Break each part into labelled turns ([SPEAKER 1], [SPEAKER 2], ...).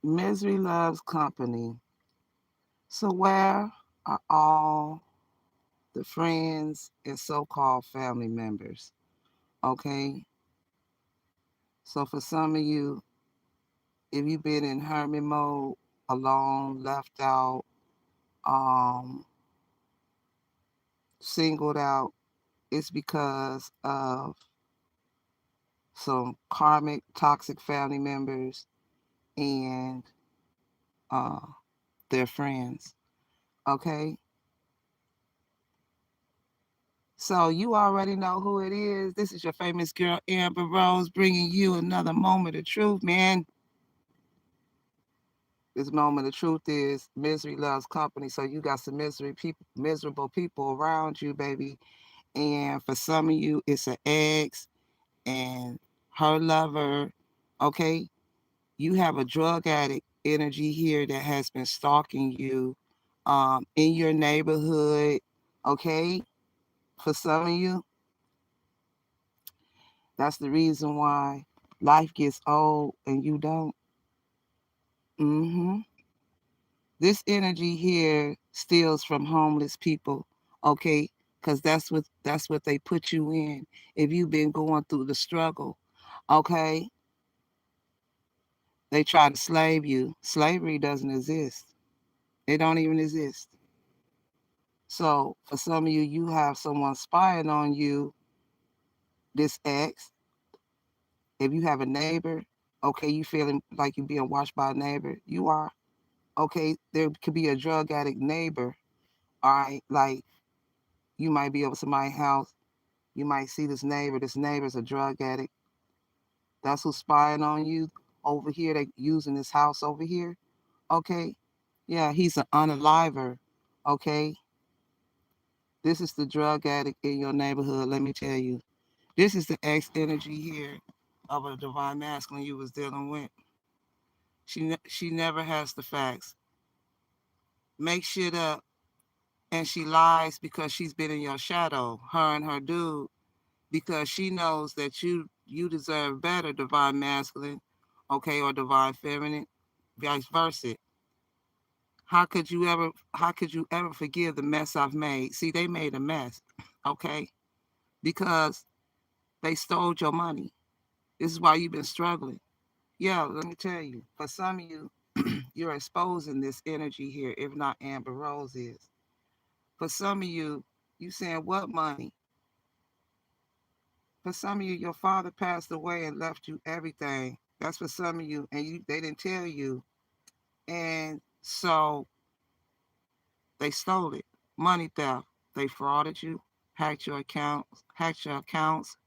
[SPEAKER 1] Misery loves company. So where are all the friends and so-called family members? Okay. So for some of you, if you've been in hermit mode, alone, left out, um, singled out, it's because of some karmic, toxic family members and uh, their friends. Okay. So you already know who it is. This is your famous girl, Amber Rose, bringing you another moment of truth, man. This moment of truth is misery loves company. So you got some miserable people around you, baby. And for some of you, it's an ex and her lover. Okay. You have a drug addict energy here that has been stalking you in your neighborhood. Okay. For some of you, that's the reason why life gets old and you don't. Mm-hmm. This energy here steals from homeless people, okay? Because that's what they put you in. If you've been going through the struggle, okay, they try to slave you. Slavery doesn't exist. It don't even exist. So for some of you, you have someone spying on you. This ex. If you have a neighbor, okay, you feeling like you're being watched by a neighbor, you are. Okay, there could be a drug addict neighbor. All right, like you might be over somebody's house. You might see this neighbor. This neighbor's a drug addict. That's who's spying on you over here. They using this house over here. Okay, yeah, he's an unaliver. Okay, this is the drug addict in your neighborhood. Let me tell you, this is the ex energy here of a divine masculine you was dealing with. She never has the facts. Make shit up, and she lies because she's been in your shadow. Her and her dude, because she knows that you deserve better, divine masculine, okay, or divine feminine, vice versa. How could you ever forgive the mess I've made? See, they made a mess, okay, because they stole your money. This is why you've been struggling. Yeah, let me tell you, for some of you, you're exposing this energy here, if not Amber Rose is. For some of you saying what money? For some of you, your father passed away and left you everything. That's for some of you, and they didn't tell you, and so they stole it. Money theft. They frauded you, hacked your accounts.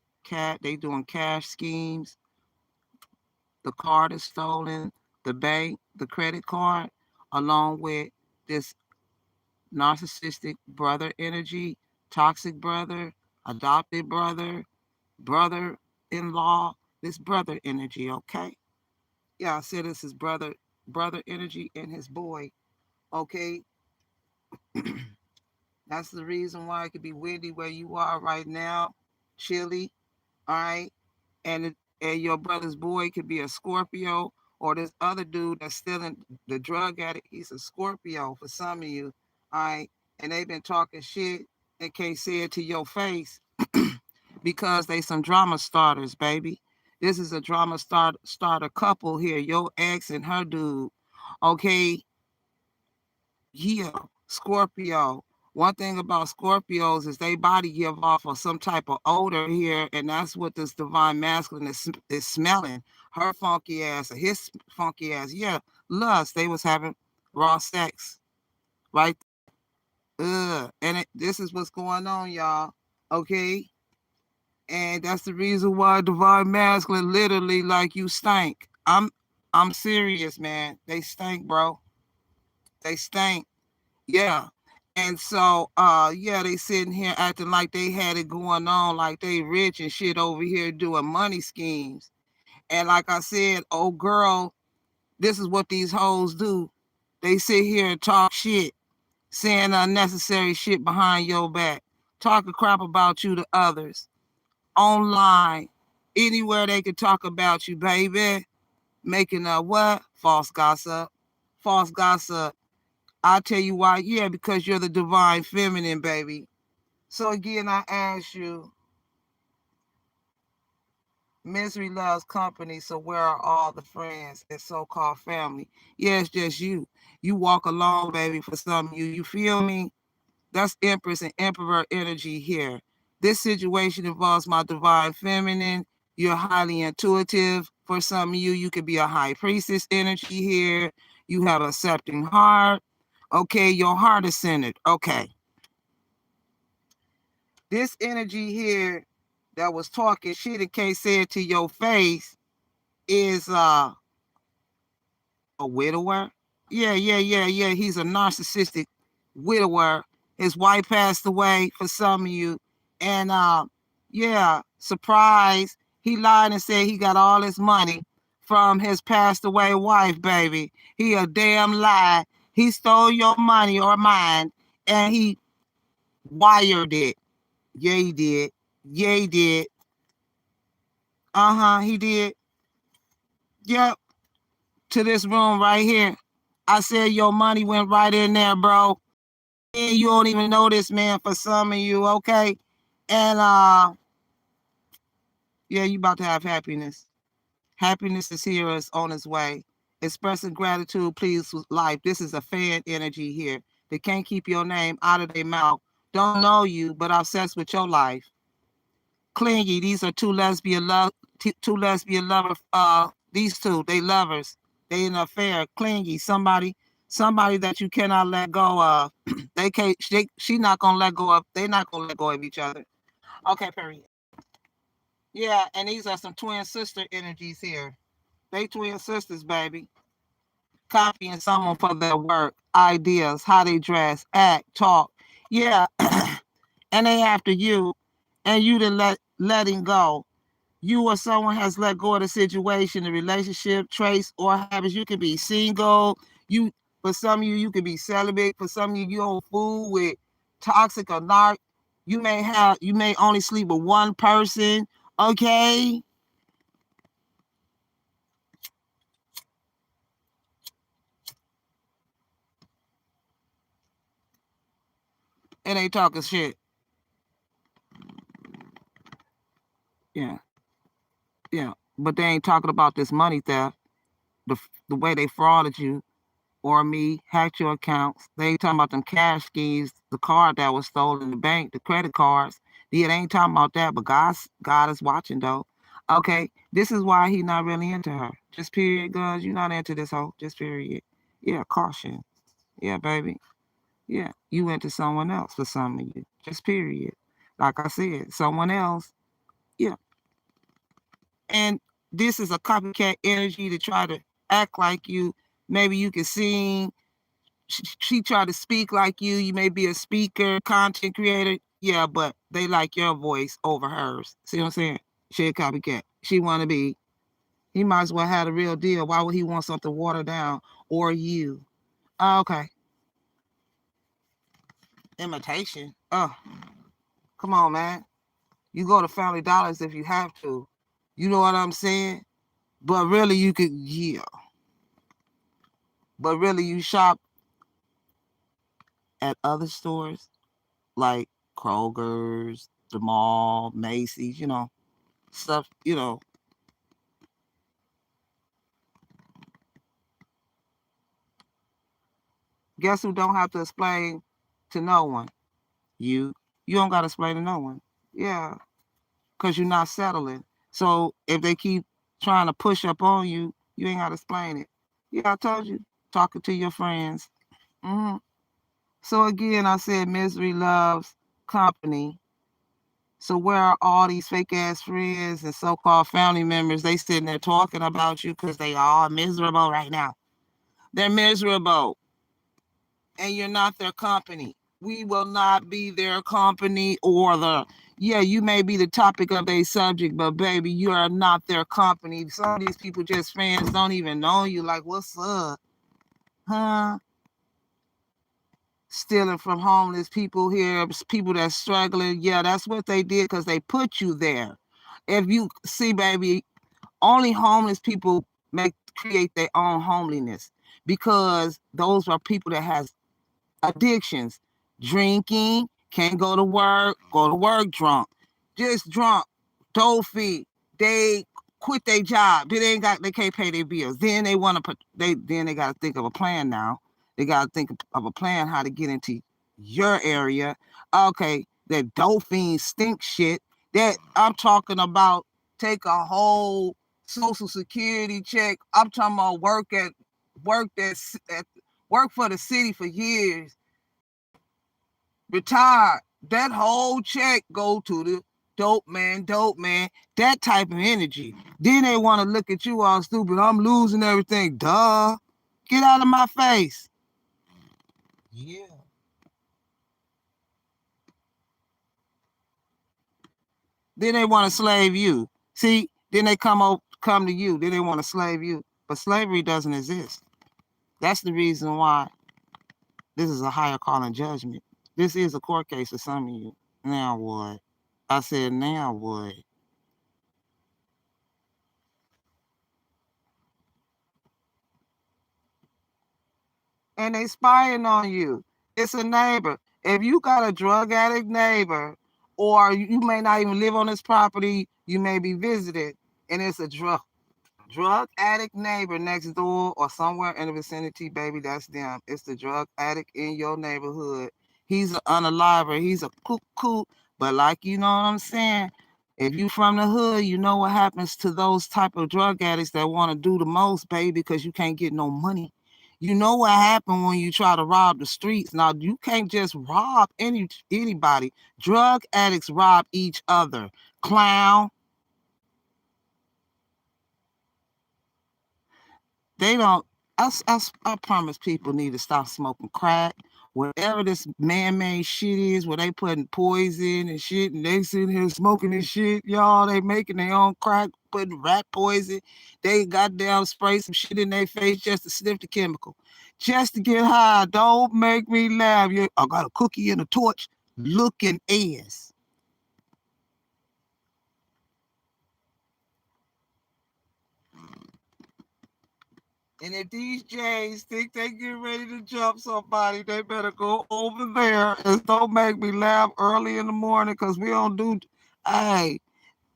[SPEAKER 1] They doing cash schemes. The card is stolen. The bank, the credit card, along with this narcissistic brother energy, toxic brother, adopted brother, brother-in-law, this brother energy, okay? Yeah, I said this is brother energy and his boy, okay? That's the reason why it could be windy where you are right now, chilly, all right? And your brother's boy could be a Scorpio, or this other dude that's still in the drug addict, he's a Scorpio for some of you, all right? And they've been talking shit and can't say it to your face because they some drama starters, baby. This is a starter couple here, your ex and her dude. Okay, yeah, Scorpio. One thing about Scorpios is they body give off of some type of odor here, and that's what this divine masculine is smelling. Her funky ass or his funky ass. Yeah, lust. They was having raw sex right there. Ugh. And this is what's going on, y'all. Okay, and that's the reason why divine masculine literally like you stink. I'm serious, man. They stink, bro. They stink. Yeah. And so yeah, they sitting here acting like they had it going on, like they rich and shit over here doing money schemes. And like I said, oh girl, this is what these hoes do. They sit here and talk shit, saying unnecessary shit behind your back, talking crap about you to others, online, anywhere they could talk about you, baby. Making up what? False gossip. False gossip. I'll tell you why. Yeah, because you're the divine feminine, baby. So again, I ask you, misery loves company, so where are all the friends and so-called family? Yeah, it's just you. You walk alone, baby, for some of you. You feel me? That's Empress and Emperor energy here. This situation involves my divine feminine. You're highly intuitive. For some of you, you could be a high priestess energy here. You have a accepting heart. Okay, your heart is centered. Okay. This energy here that was talking shit and can't say it to your face is a widower. Yeah. He's a narcissistic widower. His wife passed away for some of you. And yeah, surprise. He lied and said he got all his money from his passed away wife, baby. He a damn lie. He stole your money or mine and he wired it. Yeah, he did. Yeah, he did. He did. Yep. To this room right here. I said your money went right in there, bro. And you don't even know this, man, for some of you, okay? And yeah, you about to have happiness. Happiness is here, it's on its way. Expressing gratitude, please, with life. This is a fan energy here. They can't keep your name out of their mouth. Don't know you, but obsessed with your life. Clingy, these are two lesbian lovers. These two, they lovers. They in an affair. Clingy, somebody that you cannot let go of. They can't. She not gonna let go of. They not gonna let go of each other. Okay, period. Yeah, and these are some twin sister energies here. They twin sisters, baby. Copying someone for their work, ideas, how they dress, act, talk. Yeah, and they after you, and you done letting go. You or someone has let go of the situation, the relationship, traits, or habits. You can be single. For some of you, you can be celibate. For some of you, you don't fool with toxic or not. You may only sleep with one person. Okay. It ain't talking shit. Yeah. Yeah. But they ain't talking about this money theft, the way they frauded you or me, hacked your accounts. They ain't talking about them cash schemes, the card that was stolen in the bank, the credit cards. Yeah, they ain't talking about that, but God is watching though. Okay, this is why he not really into her. Just period, guns. You not into this hoe. Just period. Yeah, caution. Yeah, baby. Yeah, you into someone else for some of you. Just period. Like I said, someone else. Yeah, and this is a copycat energy to try to act like you. Maybe you can sing. She tried to speak like you. You may be a speaker, content creator. Yeah, but they like your voice over hers. See what I'm saying? She a copycat. She want to be. He might as well have the real deal. Why would he want something watered down or you? Oh, okay. Imitation. Oh, come on, man. You go to Family Dollars if you have to. You know what I'm saying? But really, you could, yeah. But really, you shop at other stores like Kroger's, the mall, Macy's, stuff, Guess who don't have to explain to no one? You. You don't got to explain to no one. Yeah, because you're not settling. So if they keep trying to push up on you, you ain't got to explain it. Yeah, I told you. Talking to your friends. hmm So again, I said misery loves company. So where are all these fake ass friends and so-called family members? They sitting there talking about you because they are miserable right now. They're miserable, and you're not their company. We will not be their company or yeah, you may be the topic of their subject, but baby, you are not their company. Some of these people just friends don't even know you. Like, what's up? Huh? Stealing from homeless people here, people that's struggling. Yeah, that's what they did because they put you there. If you see, baby, only homeless people create their own homeliness, because those are people that has addictions, drinking, can't go to work drunk, just drunk, dopey. They quit their job. They can't pay their bills. Then they want to they got to think of a plan now. They got to think of a plan how to get into your area. Okay, that dope fiend stink shit. That I'm talking about. Take a whole social security check. I'm talking about work at work for the city for years, retired. That whole check go to the dope man, that type of energy. Then they want to look at you all stupid. I'm losing everything. Duh. Get out of my face. Yeah. Then they want to slave you. See, then they come to you. Then they want to slave you. But slavery doesn't exist. That's the reason why this is a higher calling judgment. This is a court case for some of you. Now what? I said, now what? And they spying on you. It's a neighbor. If you got a drug addict neighbor, or you may not even live on this property, you may be visited, and it's a drug addict neighbor next door or somewhere in the vicinity, baby, that's them. It's the drug addict in your neighborhood. He's an unaliver. He's a cuckoo. But like, you know what I'm saying? If you from the hood, you know what happens to those type of drug addicts that want to do the most, baby, because you can't get no money. You know what happened when you try to rob the streets. Now, you can't just rob anybody. Drug addicts rob each other. Clown. They don't. I promise people need to stop smoking crack. Whatever this man-made shit is, where they putting poison and shit, and they sitting here smoking this shit, y'all. They making their own crack, putting rat poison. They goddamn spray some shit in their face just to sniff the chemical, just to get high. Don't make me laugh. I got a cookie and a torch, looking ass. And if these Jays think they get ready to jump somebody, they better go over there and don't make me laugh early in the morning, because we don't do. Hey,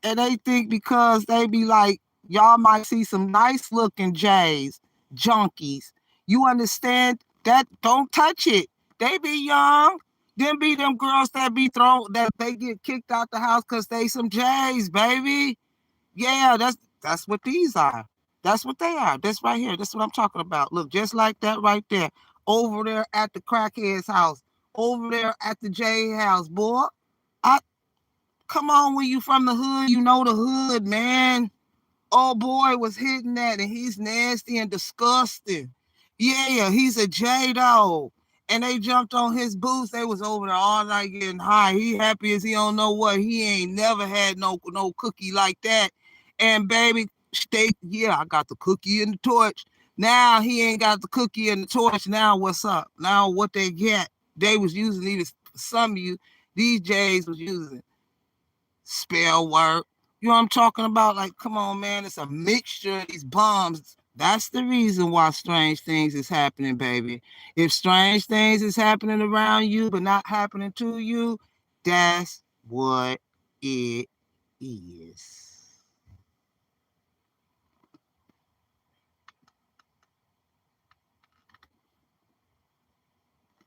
[SPEAKER 1] and they think because they be like, y'all might see some nice looking Jays, junkies. You understand that? Don't touch it. They be young. Then be them girls that be thrown, that they get kicked out the house because they some Jays, baby. Yeah, that's what these are. That's what they are. That's right here. That's what I'm talking about. Look, just like that right there. Over there at the crackhead's house. Over there at the J house, boy. I Come on, when you from the hood, you know the hood, man. Oh boy was hitting that, and he's nasty and disgusting. Yeah, he's a J dog. And they jumped on his boots. They was over there all night getting high. He happy as he don't know what. He ain't never had no cookie like that. And baby, yeah, I got the cookie and the torch. Now he ain't got the cookie and the torch. Now what's up? Now what they get? They was using, even some of you, these J's was using spell work. You know what I'm talking about? Like, come on, man. It's a mixture of these bombs. That's the reason why strange things is happening, baby. If strange things is happening around you but not happening to you, that's what it is.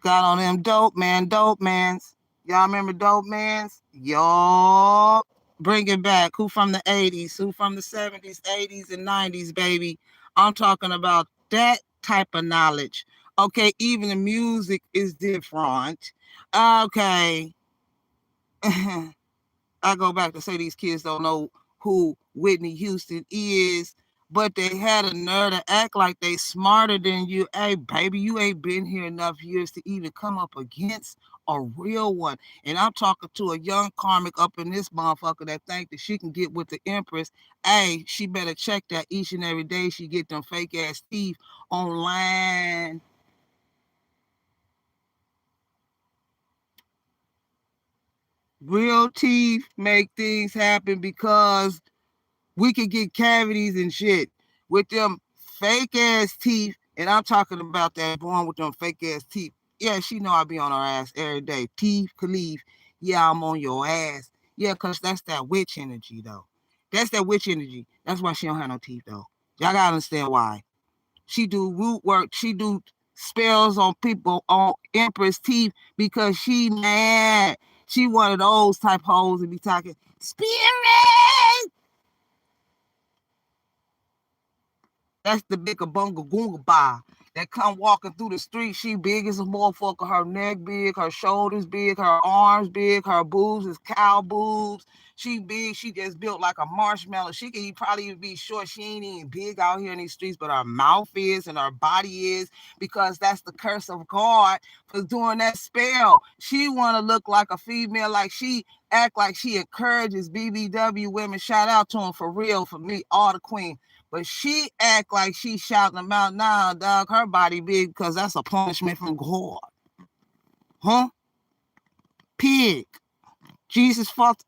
[SPEAKER 1] Got on them dope mans. Y'all remember dope mans? Y'all bring it back. Who from the 80s? Who from the 70s, 80s, and 90s, baby? I'm talking about that type of knowledge. Okay, even the music is different. Okay. I go back to say these kids don't know who Whitney Houston is, but they had a nerve to act like they smarter than you. Hey, baby, you ain't been here enough years to even come up against a real one. And I'm talking to a young karmic up in this motherfucker that think that she can get with the Empress. Hey, she better check that each and every day she get them fake ass teeth online. Real teeth make things happen, because we could get cavities and shit. with them fake ass teeth. And I'm talking about that born with them fake ass teeth. Yeah, she know I be on her ass every day. Teeth, Khalif. Yeah, I'm on your ass. Yeah, because that's that witch energy, though. That's that witch energy. That's why she don't have no teeth, though. Y'all got to understand why. She do root work. She do spells on people, on Empress teeth, because she mad. She one of those type hoes and be talking, spirit! That's the big bunga gunga ba that come walking through the street. She big as a motherfucker. Her neck big, her shoulders big, her arms big, her boobs is cow boobs. She big. She just built like a marshmallow. She can probably even be short. She ain't even big out here in these streets, but her mouth is and her body is, because that's the curse of God for doing that spell. She want to look like a female, like she act like she encourages BBW women. Shout out to them for real, for me, all the queen. But she act like she shouting them out now, dog. Her body big because that's a punishment from God. Huh? Pig. Jesus cast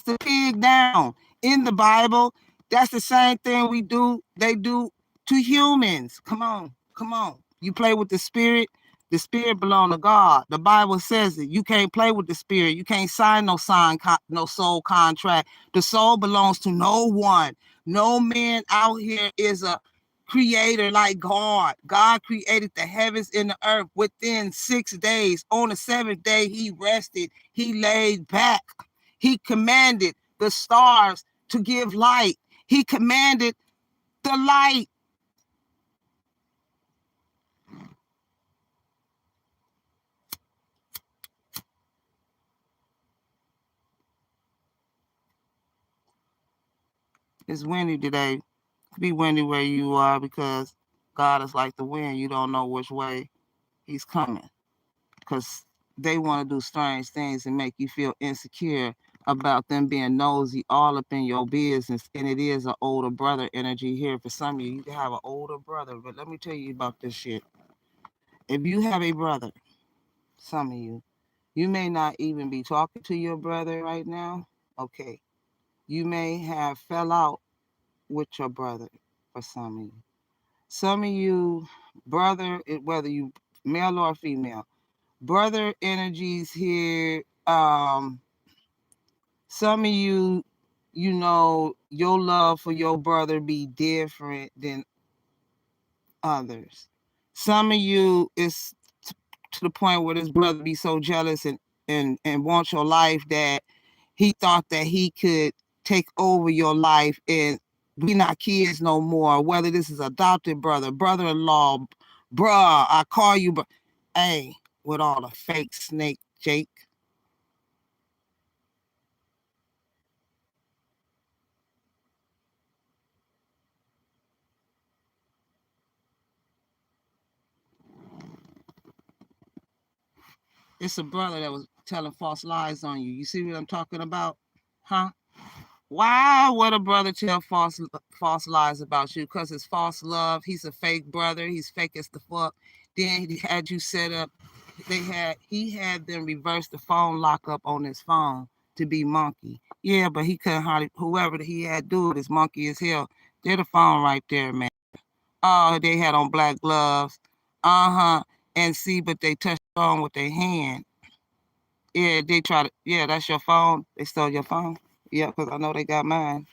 [SPEAKER 1] the pig down in the Bible. That's the same thing they do to humans. Come on. You play with the spirit belongs to God. The Bible says it. You can't play with the spirit. You can't sign no soul contract. The soul belongs to no one. No man out here is a creator like God. God created the heavens and the earth within 6 days. On the 7th day, he rested. He laid back. He commanded the stars to give light. He commanded the light. It's windy today. It could be windy where you are because God is like the wind. You don't know which way he's coming, because they want to do strange things and make you feel insecure about them being nosy all up in your business. And it is an older brother energy here. For some of you, you can have an older brother. But let me tell you about this shit. If you have a brother, some of you may not even be talking to your brother right now. Okay. You may have fell out with your brother for some of you. Some of you, brother, whether you male or female, brother energies here. Some of you, your love for your brother be different than others. Some of you is to the point where this brother be so jealous and wants your life that he thought that he could take over your life, and we not kids no more. Whether this is adopted brother, brother-in-law, bruh, I call you, but hey, with all the fake snake, Jake. It's a brother that was telling false lies on you. You see what I'm talking about? Huh? Why would a brother tell false lies about you? Because it's false love. He's a fake brother. He's fake as the fuck. Then he had you set up. He had them reverse the phone lockup on his phone to be monkey. Yeah, but he couldn't hardly, whoever he had do it is monkey as hell. They're the phone right there, man. Oh, they had on black gloves. Uh-huh. And see, but they touched on with their hand. Yeah, they try to, yeah, that's your phone. They stole your phone. Yeah, because I know they got mine.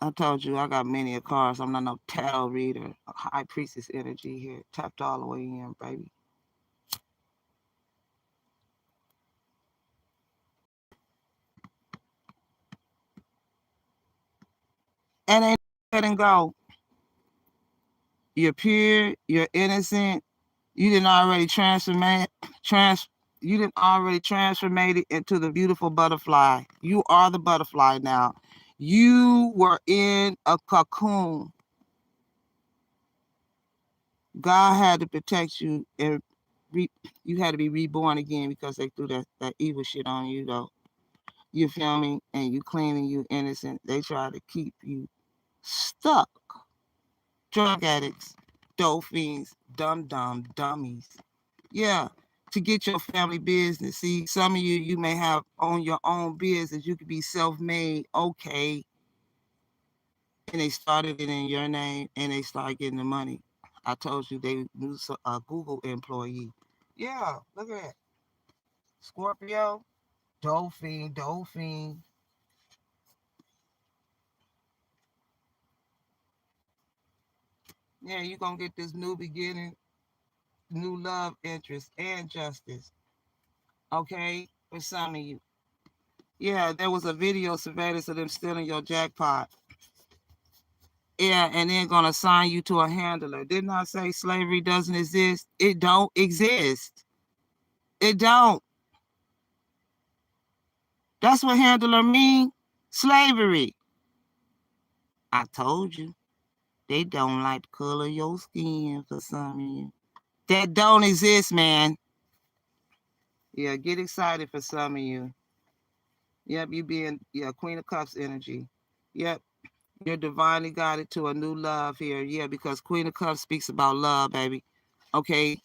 [SPEAKER 1] I told you I got many a cars. I'm not no tarot reader. A high priestess energy here. Tapped all the way in, baby. And ain't letting go. You're pure, you're innocent. You didn't already you didn't already transformate it into the beautiful butterfly. You are the butterfly now. You were in a cocoon. God had to protect you, and you had to be reborn again because they threw that evil shit on you, though. You feel me? And you clean and you innocent. They try to keep you stuck. Drug addicts, dope fiends, dummies. Yeah, to get your family business. See, some of you may have own your own business. You could be self-made, okay. And they started it in your name and they start getting the money. I told you they knew a Google employee. Yeah, look at that. Scorpio, Dolphin. Yeah, you're going to get this new beginning, new love, interest, and justice. Okay? For some of you. Yeah, there was a video surveillance of them stealing your jackpot. Yeah, and then going to assign you to a handler. Didn't I say slavery doesn't exist? It don't exist. It don't. That's what handler mean. Slavery. I told you. They don't like the color of your skin for some of you. That don't exist, man. Yeah, get excited for some of you. Yep, you being Queen of Cups energy. Yep, you're divinely guided to a new love here. Yeah, because Queen of Cups speaks about love, baby. Okay.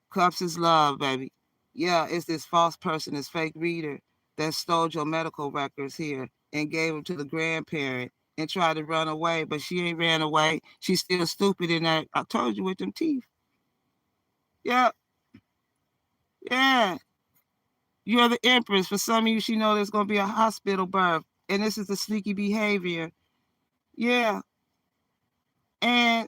[SPEAKER 1] Cups is love, baby. Yeah, it's this false person, this fake reader that stole your medical records here and gave them to the grandparent and tried to run away, but she ain't ran away. She's still stupid in that. I told you with them teeth. Yeah. Yeah. You're the empress. For some of you, she know there's going to be a hospital birth. And this is the sneaky behavior. Yeah. And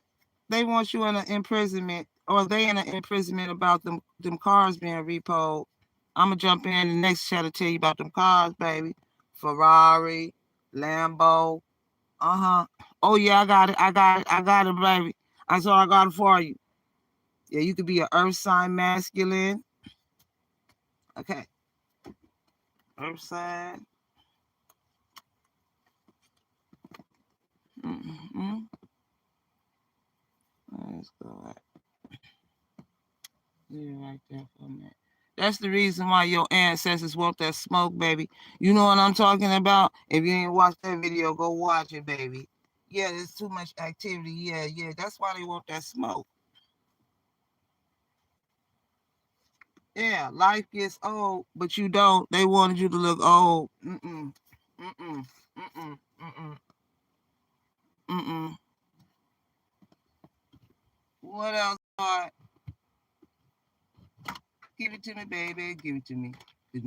[SPEAKER 1] they want you in an imprisonment, or they in an imprisonment about them cars being repoed. I'm going to jump in the next chat to tell you about them cars, baby. Ferrari, Lambo. Uh-huh. Oh, yeah, I got it, baby. I got it for you. Yeah, you could be an earth sign masculine. Okay. Earth sign. Mm-hmm. Let's go back. Yeah, right there for a minute. That's the reason why your ancestors want that smoke, baby. You know what I'm talking about? If you ain't watched that video, go watch it, baby. Yeah, there's too much activity. Yeah. That's why they want that smoke. Yeah, life gets old, but you don't. They wanted you to look old. Mm-mm. Mm-mm. Mm-mm. Mm-mm. Mm-mm. What else? Give it to me, baby. Give it to me. Hey,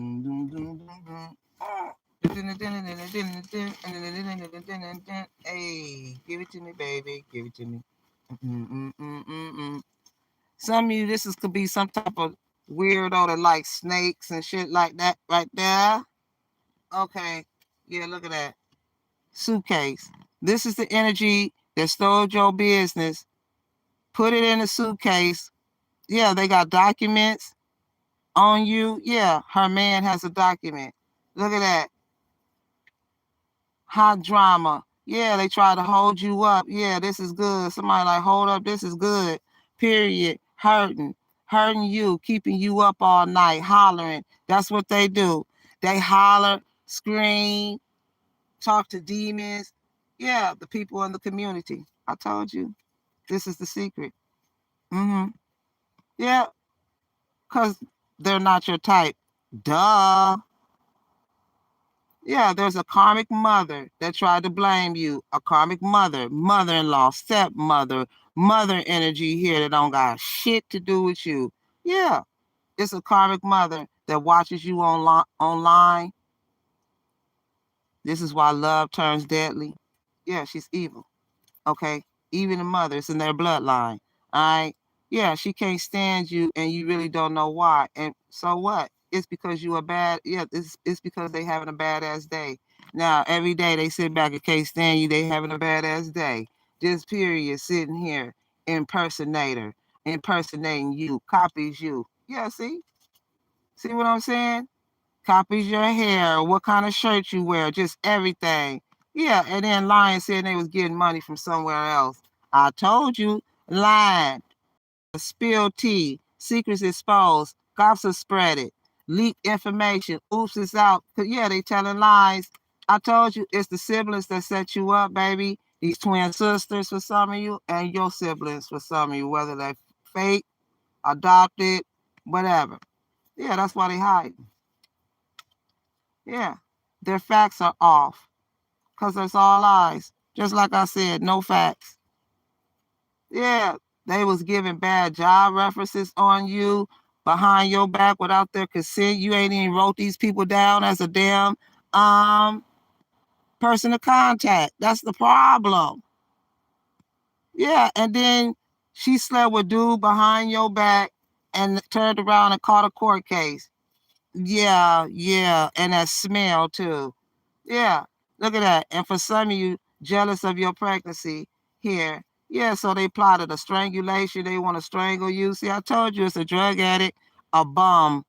[SPEAKER 1] give it to me, baby. Give it to me. Some of you, could be some type of weirdo that likes snakes and shit like that right there. Okay. Yeah, look at that. Suitcase. This is the energy that stole your business. Put it in a suitcase. Yeah, they got documents on you. Yeah, her man has a document. Look at that. Hot drama. Yeah, they try to hold you up. Yeah, this is good. Somebody like, hold up, this is good. Period. Hurting you, keeping you up all night, hollering. That's what they do. They holler, scream, talk to demons. Yeah, the people in the community. I told you, this is the secret. Yeah, because they're not your type. Duh. Yeah, there's a karmic mother that tried to blame you. A karmic mother, mother-in-law, stepmother, mother energy here that don't got shit to do with you. Yeah, it's a karmic mother that watches you online. This is why love turns deadly. Yeah, she's evil. Okay, even the mother, it's in their bloodline. All right. Yeah, she can't stand you and you really don't know why. And so what? It's because you are bad. Yeah, it's because they having a badass day. Now, every day they sit back and can't stand you, they having a badass day. Just period, sitting here, impersonating you, copies you. Yeah, see? See what I'm saying? Copies your hair, what kind of shirt you wear, just everything. Yeah, and then lying saying they was getting money from somewhere else. I told you, lying, spill tea, secrets exposed, gossip spread it, leak information, oops, it's out. Yeah, they telling lies. I told you, it's the siblings that set you up, baby. These twin sisters for some of you, and your siblings for some of you, whether they're fake adopted, whatever. Yeah, that's why they hide. Yeah, their facts are off because it's all lies. Just like I said, no facts. Yeah, they was giving bad job references on you behind your back without their consent. You ain't even wrote these people down as a damn um person of contact. That's the problem. Yeah, and then she slept with dude behind your back and turned around and caught a court case. Yeah, yeah, and that smell too. Yeah, look at that. And for some of you, jealous of your pregnancy here. Yeah, so they plotted a strangulation. They want to strangle you. See, I told you it's a drug addict, a bum.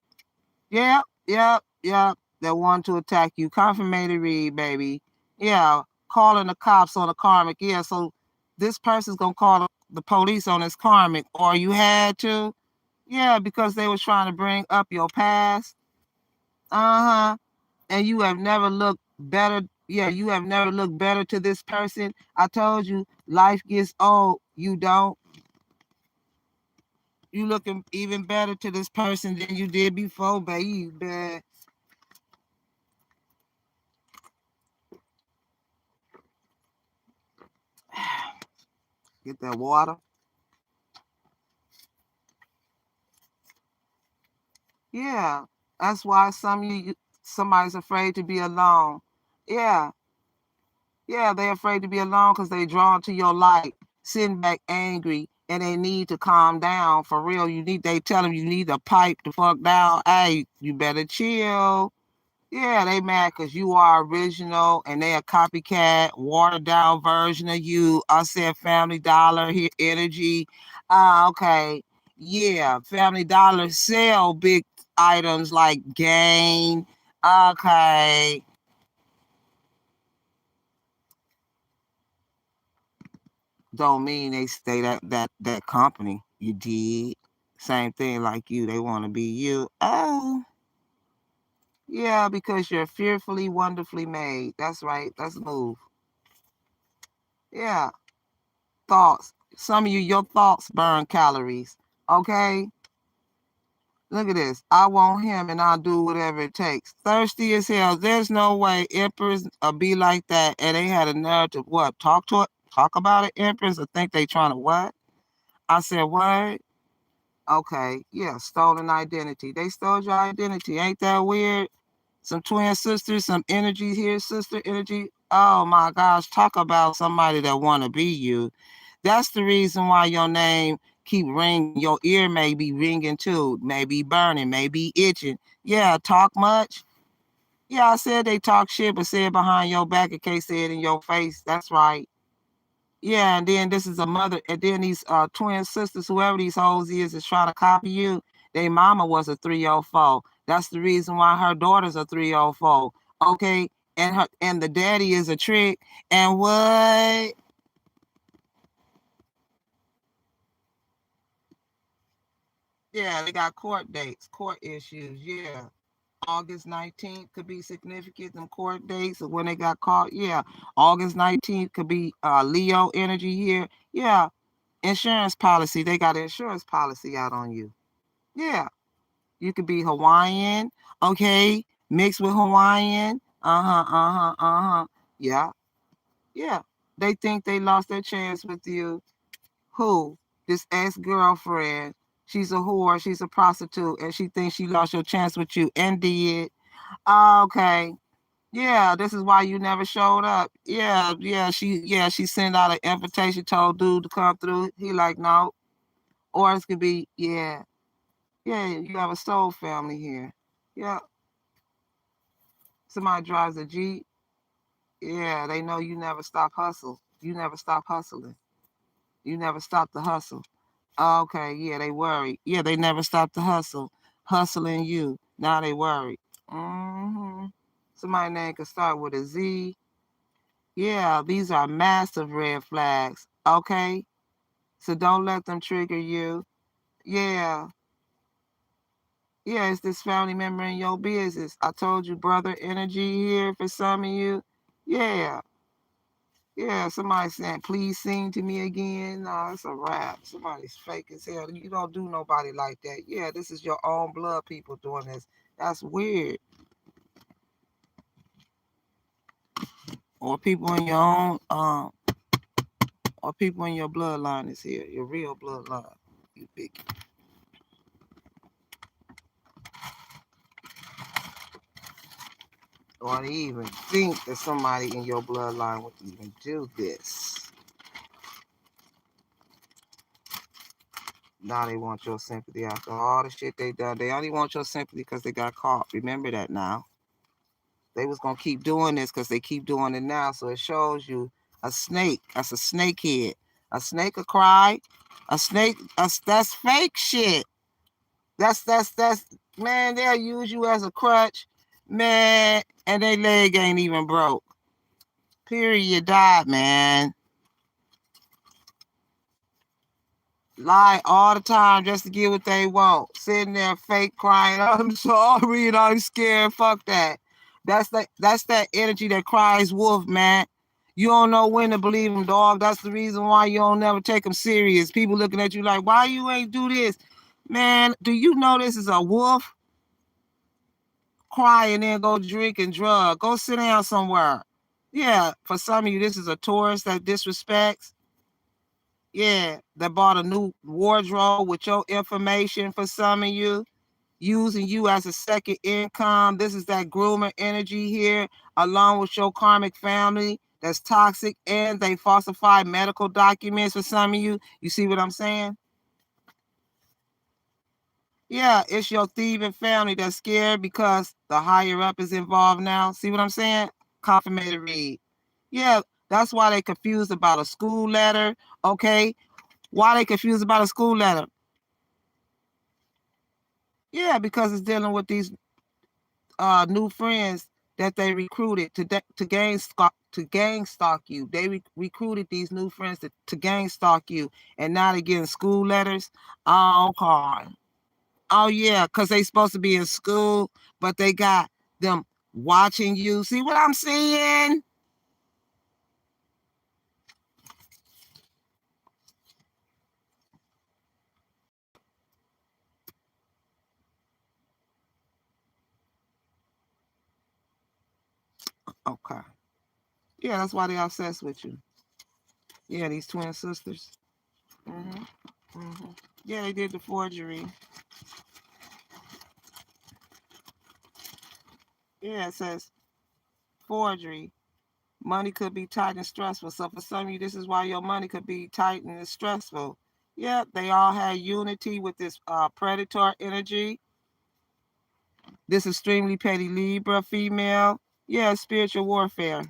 [SPEAKER 1] Yep, yep, yep. They want to attack you. Confirmated read, baby. Yeah, calling the cops on a karmic. Yeah, so this person's going to call the police on this karmic, or you had to. Yeah, because they was trying to bring up your past. Uh-huh. And you have never looked better. Yeah, you have never looked better to this person. I told you, life gets old. You don't. You looking even better to this person than you did before, baby. Get that water. Yeah, that's why somebody's afraid to be alone. Yeah, yeah, they're afraid to be alone because they drawn to your light, sitting back angry, and they need to calm down for real. They tell them you need to pipe the fuck down. Hey, you better chill. Yeah, they mad because you are original and they a copycat, watered down version of you. I said Family Dollar here, energy. Okay. Yeah, Family Dollar sell big items like Gain. Okay. Don't mean they stay that company. You did. Same thing like you. They want to be you. Oh. Yeah, because you're fearfully, wonderfully made. That's right. Let's move. Yeah. Thoughts. Some of you, your thoughts burn calories. Okay? Look at this. I want him and I'll do whatever it takes. Thirsty as hell. There's no way emperors be like that. And they had a narrative. What? Talk about it, emperors, or think they trying to what? I said, what? Okay. Yeah, stolen identity. They stole your identity. Ain't that weird? Some twin sisters, some energy here, sister energy. Oh my gosh, talk about somebody that want to be you. That's the reason why your name keep ringing. Your ear may be ringing too, maybe burning, maybe itching. Yeah, talk much. Yeah, I said they talk shit, but say it behind your back in case say it in your face. That's right. Yeah, and then this is a mother, and then these twin sisters, whoever these hoes is trying to copy you. Their mama was a 304. That's the reason why her daughter's a 304. Okay, and the daddy is a trick. And what? Yeah, they got court dates, court issues. Yeah. August 19th could be significant. Them court dates of when they got caught. Yeah. August 19th could be Leo energy here. Yeah. Insurance policy. They got an insurance policy out on you. Yeah. You could be Hawaiian. Okay. Mixed with Hawaiian. Uh-huh. Uh-huh. Uh-huh. Yeah. Yeah. They think they lost their chance with you. Who? This ex-girlfriend. She's a whore. She's a prostitute. And she thinks she lost your chance with you and did. Okay. Yeah, this is why you never showed up. She sent out an invitation, told dude to come through. He like, no. Or it could be, yeah. Yeah, you have a soul family here. Yeah. Somebody drives a Jeep. Yeah, they know you never stop hustle. You never stop hustling. You never stop the hustle. Okay, yeah, they worry. Yeah, they never stop the hustle. Hustling you. Now they worry. Mm-hmm. Somebody name could start with a Z. Yeah, these are massive red flags. Okay? So don't let them trigger you. Yeah. Yeah, it's this family member in your business. I told you, brother energy here for some of you. Yeah. Yeah, somebody saying, please sing to me again. Nah, it's a rap. Somebody's fake as hell. You don't do nobody like that. Yeah, this is your own blood people doing this. That's weird. Or people in your own, or people in your bloodline is here. Your real bloodline. You big. Or they even think that somebody in your bloodline would even do this. Now they want your sympathy after all the shit they done. They only want your sympathy because they got caught. Remember that now. They was gonna keep doing this because they keep doing it now. So it shows you a snake. That's a snakehead. A snake will cry. A snake. That's fake shit. That's man. They'll use you as a crutch, man, and their leg ain't even broke. Period. You died, man. Lie all the time just to get what they want. Sitting there fake crying, I'm sorry and I'm scared. Fuck that. That's that energy that cries wolf, man. You don't know when to believe them, dog. That's the reason why you don't never take them serious. People looking at you like, why you ain't do this? Man, do you know this is a wolf? Cry and then go drink and drug. Go sit down somewhere. Yeah, for some of you, this is a Taurus that disrespects. Yeah, that bought a new wardrobe with your information for some of you, using you as a second income. This is that groomer energy here, along with your karmic family that's toxic, and they falsify medical documents for some of you. You see what I'm saying? Yeah, it's your thieving family that's scared because the higher up is involved now. See what I'm saying? Confirmated read. Yeah, that's why they confused about a school letter. Okay, why they confused about a school letter? Yeah, because it's dealing with these new friends that they recruited to gang stalk you. They recruited these new friends to gang stalk you, and now they're getting school letters. Oh, God. Oh, yeah, because they supposed to be in school, but they got them watching you. See what I'm saying? Okay. Yeah, that's why they're obsessed with you. Yeah, these twin sisters. Hmm. Hmm. Yeah, they did the forgery. Yeah, it says forgery. Money could be tight and stressful. So for some of you, this is why your money could be tight and stressful. Yeah, they all had unity with this predator energy. This extremely petty Libra female. Yeah, spiritual warfare.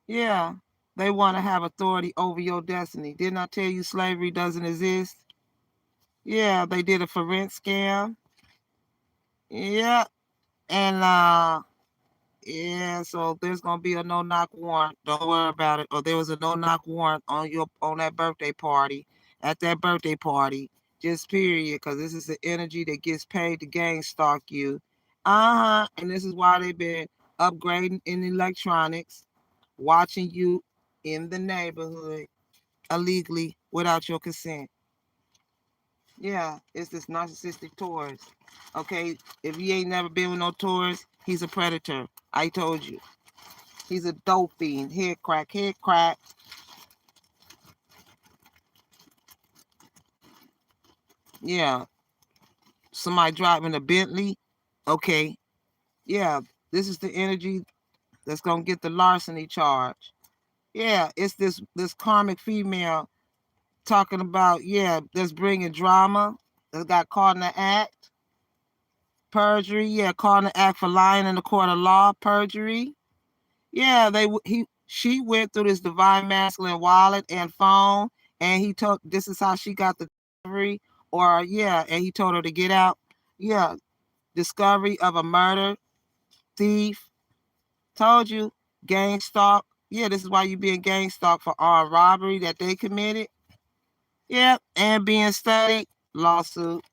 [SPEAKER 1] Yeah, they want to have authority over your destiny. Didn't I tell you slavery doesn't exist? Yeah, they did a for rent scam. Yeah, and yeah, so there's gonna be a no knock warrant. Don't worry about it. Or there was a no knock warrant on that birthday party, at that birthday party. Just period, because this is the energy that gets paid to gang stalk you. And this is why they've been upgrading in electronics, watching you in the neighborhood illegally without your consent. Yeah, it's this narcissistic Taurus. Okay, if you ain't never been with no Taurus, he's a predator. I told you. He's a dope fiend. Head crack, head crack. Yeah. Somebody driving a Bentley. Okay. Yeah. This is the energy that's gonna get the larceny charge. Yeah, it's this karmic female talking about, yeah, that's bringing drama. That got caught in the act. Perjury. Yeah, caught in the act for lying in the court of law. Perjury. Yeah, she went through this divine masculine wallet and phone, and he told this is how she got the discovery, or yeah, and he told her to get out. Yeah, discovery of a murder, thief. Told you, gang stalk. Yeah, this is why you being gang stalked for armed robbery that they committed. Yeah, and being studied, lawsuit.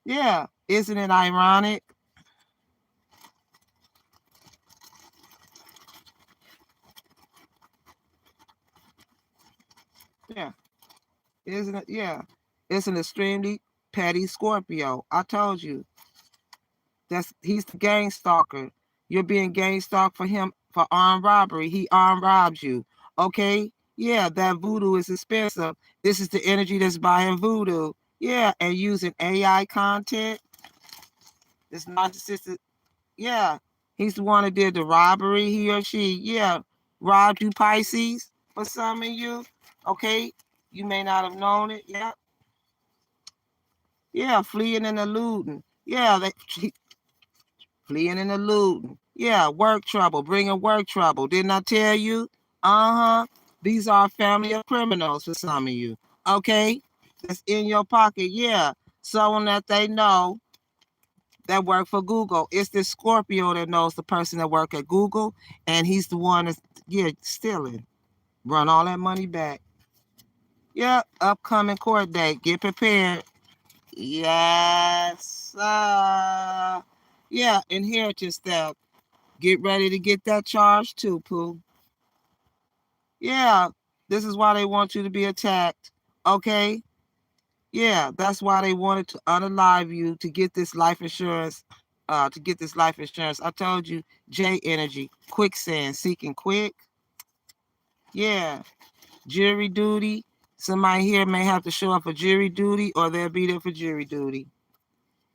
[SPEAKER 1] Yeah, isn't it ironic? Isn't it? Yeah. It's an extremely petty Scorpio. I told you. He's the gang stalker. You're being gang stalked for him for armed robbery. He armed robs you. Okay? Yeah, that voodoo is expensive. This is the energy that's buying voodoo. Yeah, and using AI content. This narcissistic. Yeah. He's the one that did the robbery, he or she. Yeah. Robbed you, Pisces, for some of you. Okay? You may not have known it. Yeah. Yeah, fleeing and eluding. Yeah, fleeing and eluding. Yeah, work trouble, bringing work trouble. Didn't I tell you? Uh-huh. These are a family of criminals for some of you. Okay? That's in your pocket. Yeah. Someone that they know that work for Google. It's this Scorpio that knows the person that work at Google, and he's the one that's, yeah, stealing. Run all that money back. Yeah, upcoming court date. Get prepared. Yes. Yeah, inheritance theft. Get ready to get that charge too, Pooh. Yeah, this is why they want you to be attacked. Okay? Yeah, that's why they wanted to unalive you to get this life insurance. I told you, J energy, quicksand, seeking quick. Yeah, jury duty. Somebody here may have to show up for jury duty or they'll be there for jury duty.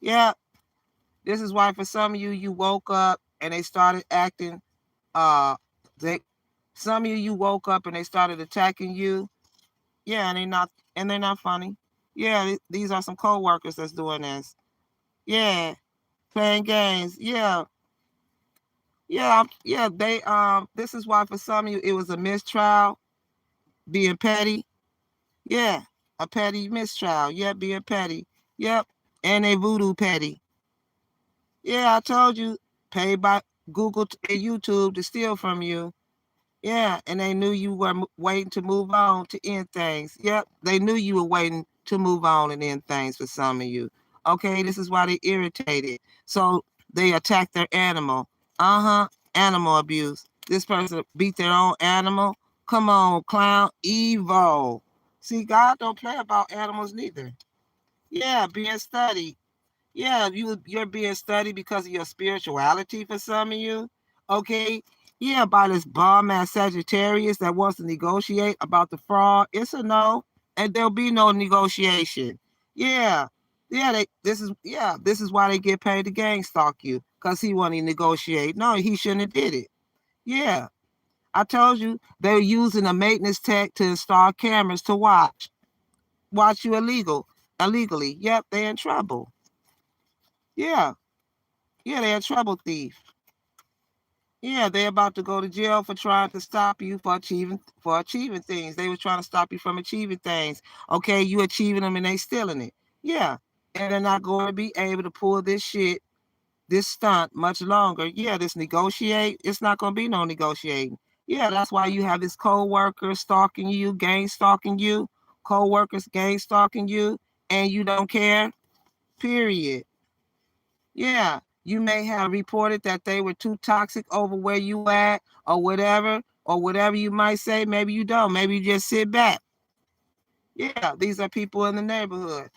[SPEAKER 1] Yeah, this is why for some of you, you woke up and they started acting, uh, they, some of you woke up and they started attacking you. Yeah, and they're not funny. Yeah, these are some co-workers that's doing this. Yeah, playing games. Yeah, yeah. This is why for some of you it was a mistrial, being petty. Yeah, a petty mistrial. Yeah, being petty. Yep, and a voodoo petty. Yeah, I told you, paid by Google and YouTube to steal from you. Yeah, and they knew you were waiting to move on to end things. Yep, they knew you were waiting to move on and end things for some of you. Okay, this is why they irritated. So they attacked their animal. Uh-huh, animal abuse. This person beat their own animal. Come on, clown, evil. See, God don't play about animals neither. Yeah, being studied. Yeah, you're being studied because of your spirituality for some of you. Okay. Yeah, by this bomb ass Sagittarius that wants to negotiate about the fraud. It's a no. And there'll be no negotiation. Yeah. This is why they get paid to gang stalk you. Because he wanted to negotiate. No, he shouldn't have did it. Yeah. I told you they're using a maintenance tech to install cameras to watch you illegally. Yep, they're in trouble. Yeah. Yeah, they're a trouble thief. Yeah, they're about to go to jail for trying to stop you for achieving things. They were trying to stop you from achieving things. Okay, you achieving them and they stealing it. Yeah. And they're not going to be able to pull this stunt much longer. Yeah, this negotiate, it's not going to be no negotiating. Yeah, that's why you have this co-worker stalking you, gang stalking you, co-workers gang stalking you, and you don't care. Period. Yeah, you may have reported that they were too toxic over where you at or whatever you might say. Maybe you don't. Maybe you just sit back. Yeah, these are people in the neighborhood.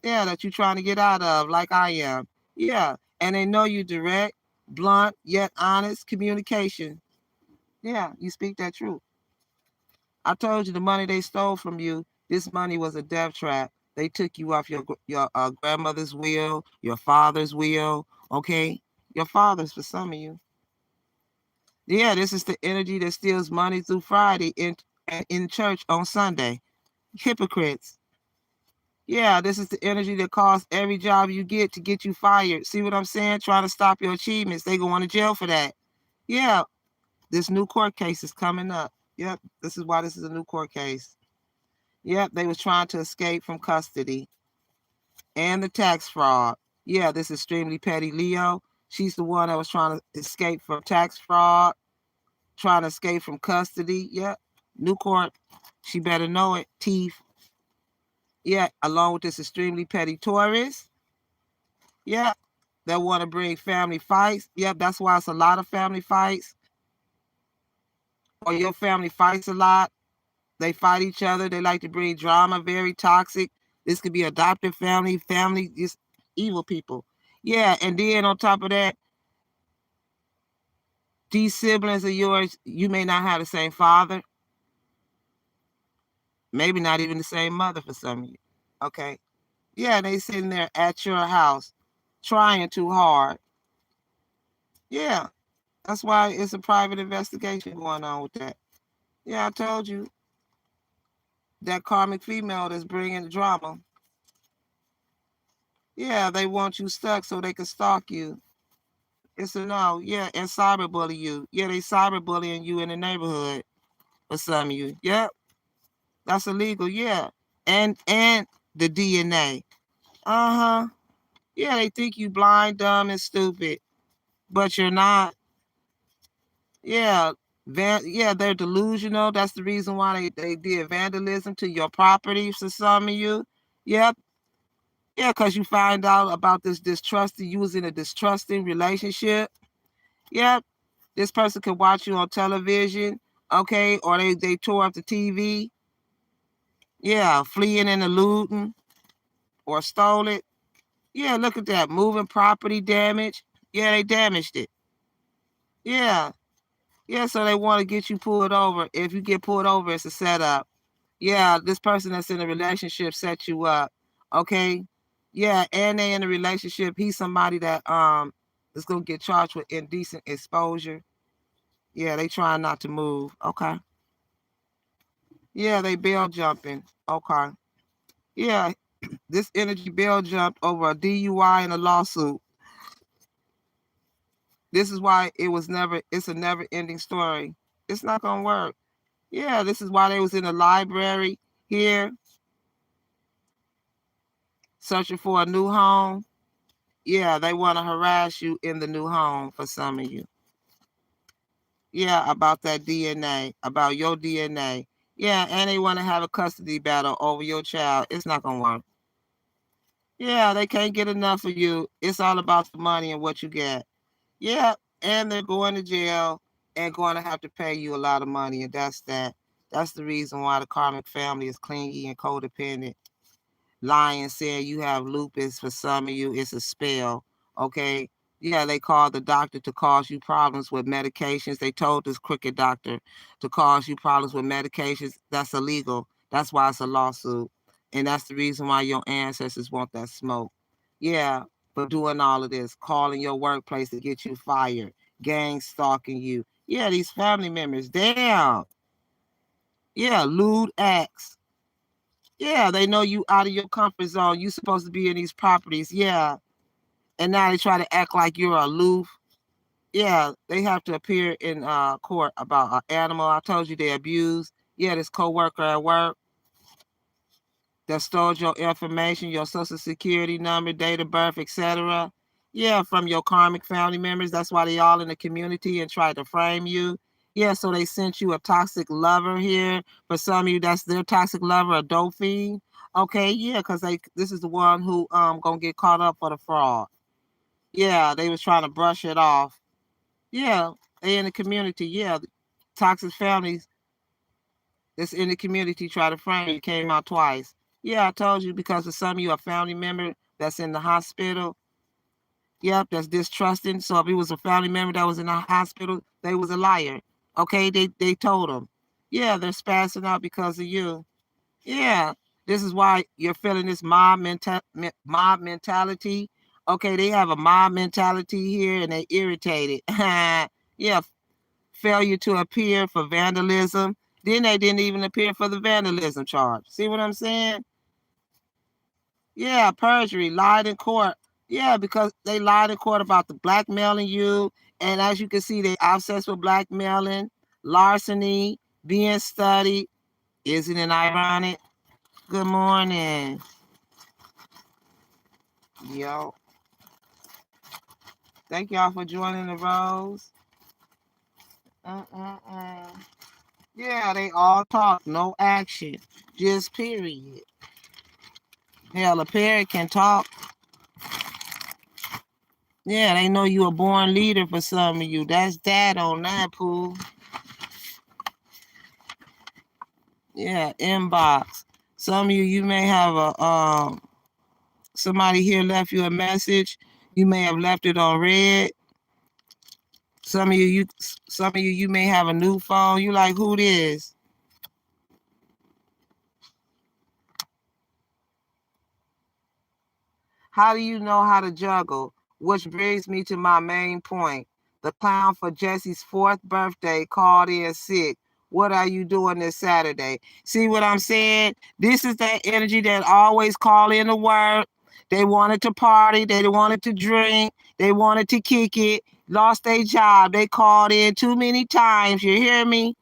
[SPEAKER 1] Yeah, that you're trying to get out of, like I am. Yeah, and they know you direct, blunt, yet honest communication. Yeah, you speak that truth. I told you the money they stole from you, this money was a death trap. They took you off your grandmother's will, your father's will, okay? Your father's for some of you. Yeah, this is the energy that steals money through Friday in church on Sunday. Hypocrites. Yeah, this is the energy that costs every job you get to get you fired. See what I'm saying? Trying to stop your achievements. They going to jail for that. Yeah, this new court case is coming up. Yep, this is why this is a new court case. Yep, they was trying to escape from custody and the tax fraud. Yeah, this extremely petty Leo. She's the one that was trying to escape from tax fraud, trying to escape from custody. Yep, new court. She better know it. Teeth. Yeah, along with this extremely petty Taurus. Yeah, they want to bring family fights. Yep, that's why it's a lot of family fights. Or your family fights a lot. They fight each other. They like to bring drama, very toxic. This could be adopted family, just evil people. Yeah, and then on top of that, these siblings of yours, you may not have the same father, maybe not even the same mother for some of you. Okay. Yeah, they sitting there at your house trying too hard. Yeah, that's why it's a private investigation going on with that. Yeah, I told you that karmic female that's bringing the drama. Yeah, they want you stuck so they can stalk you. It's a no. Yeah, and cyberbully you. Yeah, they cyberbullying you in the neighborhood for some of you. Yep, that's illegal. Yeah, and the DNA. Uh-huh. Yeah, they think you blind, dumb, and stupid, but you're not. Yeah, yeah, they're delusional. That's the reason why they did vandalism to your property for some of you. Yep. Yeah, because you find out about this distrusting, you was in a distrusting relationship. Yep. This person could watch you on television, okay, or they tore up the TV. Yeah, fleeing and eluding or stole it. Yeah, look at that. Moving property damage. Yeah, they damaged it. Yeah. Yeah, so they want to get you pulled over. If you get pulled over, it's a setup. Yeah, this person that's in a relationship set you up. Okay. Yeah, and they in a relationship. He's somebody that is gonna get charged with indecent exposure. Yeah, they trying not to move. Okay. Yeah, they bail jumping. Okay. Yeah, this energy bail jumped over a DUI and a lawsuit. This is why it's a never ending story. It's not gonna work. Yeah, this is why they was in the library here searching for a new home. Yeah, they want to harass you in the new home for some of you. Yeah, about that DNA, about your DNA. Yeah, and they want to have a custody battle over your child. It's not going to work. Yeah, they can't get enough of you. It's all about the money and what you get. Yeah, and they're going to jail and going to have to pay you a lot of money. And that's that. That's the reason why the karmic family is clingy and codependent. Lying, saying you have lupus. For some of you, it's a spell. Okay. Yeah, they called the doctor to cause you problems with medications. They told this crooked doctor to cause you problems with medications. That's illegal. That's why it's a lawsuit. And that's the reason why your ancestors want that smoke. Yeah, for doing all of this, calling your workplace to get you fired, gang stalking you. Yeah, these family members, damn. Yeah, lewd acts. Yeah, they know you out of your comfort zone. You supposed to be in these properties. Yeah. And now they try to act like you're aloof. Yeah, they have to appear in court about an animal. I told you they abused. Yeah, this co-worker at work that stole your information, your social security number, date of birth, etc. Yeah, from your karmic family members. That's why they all in the community and tried to frame you. Yeah, so they sent you a toxic lover here. For some of you, that's their toxic lover, a dope fiend. Okay, yeah, because this is the one who gonna get caught up for the fraud. Yeah, they was trying to brush it off. Yeah, they in the community. Yeah, toxic families that's in the community try to frame you. Came out twice. Yeah, I told you because of some of you a family member that's in the hospital. Yep, that's distrusting. So if it was a family member that was in the hospital, they was a liar. Okay, they told them. Yeah, they're spazzing out because of you. Yeah, this is why you're feeling this mob mentality. Okay, they have a mob mentality here and they irritated. Yeah, failure to appear for vandalism. Then they didn't even appear for the vandalism charge. See what I'm saying? Yeah, perjury, lied in court. Yeah, because they lied in court about the blackmailing you. And as you can see, they obsessed with blackmailing, larceny, being studied. Isn't it ironic? Good morning. Yo. Thank y'all for joining the Rose. Yeah, they all talk, no action. Just period. Hell, a parrot can talk. Yeah, they know you a born leader for some of you. That's that on that, Pooh. Yeah, inbox. Some of you may have a somebody here left you a message. You may have left it on red. Some of you may have a new phone. You like, who this? How do you know how to juggle? Which brings me to my main point. The clown for Jesse's 4th birthday called in sick. What are you doing this Saturday? See what I'm saying? This is that energy that always call in to work. They wanted to party. They wanted to drink. They wanted to kick it. Lost their job. They called in too many times. You hear me?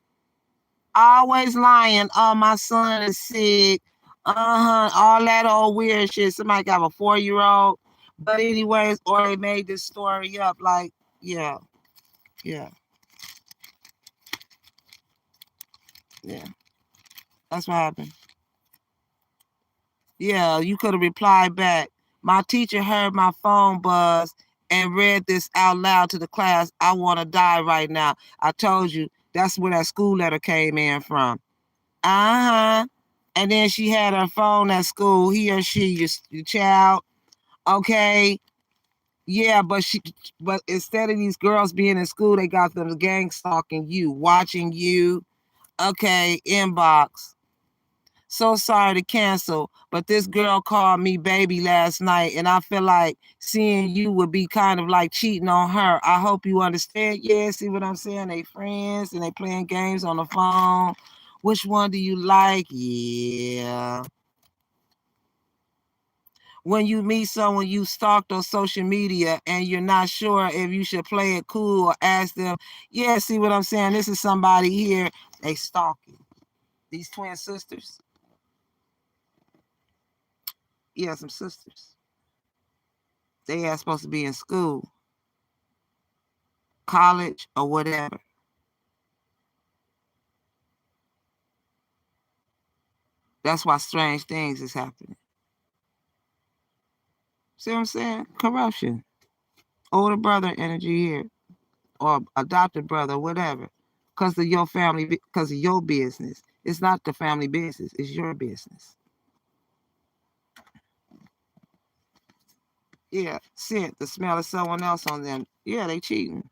[SPEAKER 1] Always lying. Oh, my son is sick. All that old weird shit. Somebody got a 4-year-old. But anyways, or they made this story up. Like, yeah, yeah, yeah. That's what happened. Yeah, you could have replied back. My teacher heard my phone buzz and read this out loud to the class. I want to die right now. I told you that's where that school letter came in from. And then she had her phone at school. He or she, your child. Okay. Yeah, but instead of these girls being in school, they got them gang stalking you, watching you. Okay, inbox. So sorry to cancel, but this girl called me baby last night, and I feel like seeing you would be kind of like cheating on her. I hope you understand. Yeah, see what I'm saying? They friends and they playing games on the phone. Which one do you like? Yeah. When you meet someone you stalked on social media and you're not sure if you should play it cool or ask them, yeah, see what I'm saying? This is somebody here, they stalking. These twin sisters. Yeah, some sisters. They are supposed to be in school, college, or whatever. That's why strange things is happening. See what I'm saying? Corruption. Older brother energy here, or adopted brother, whatever. Because of your family, because of your business. It's not the family business, it's your business. Yeah, scent, the smell of someone else on them. Yeah, they cheating.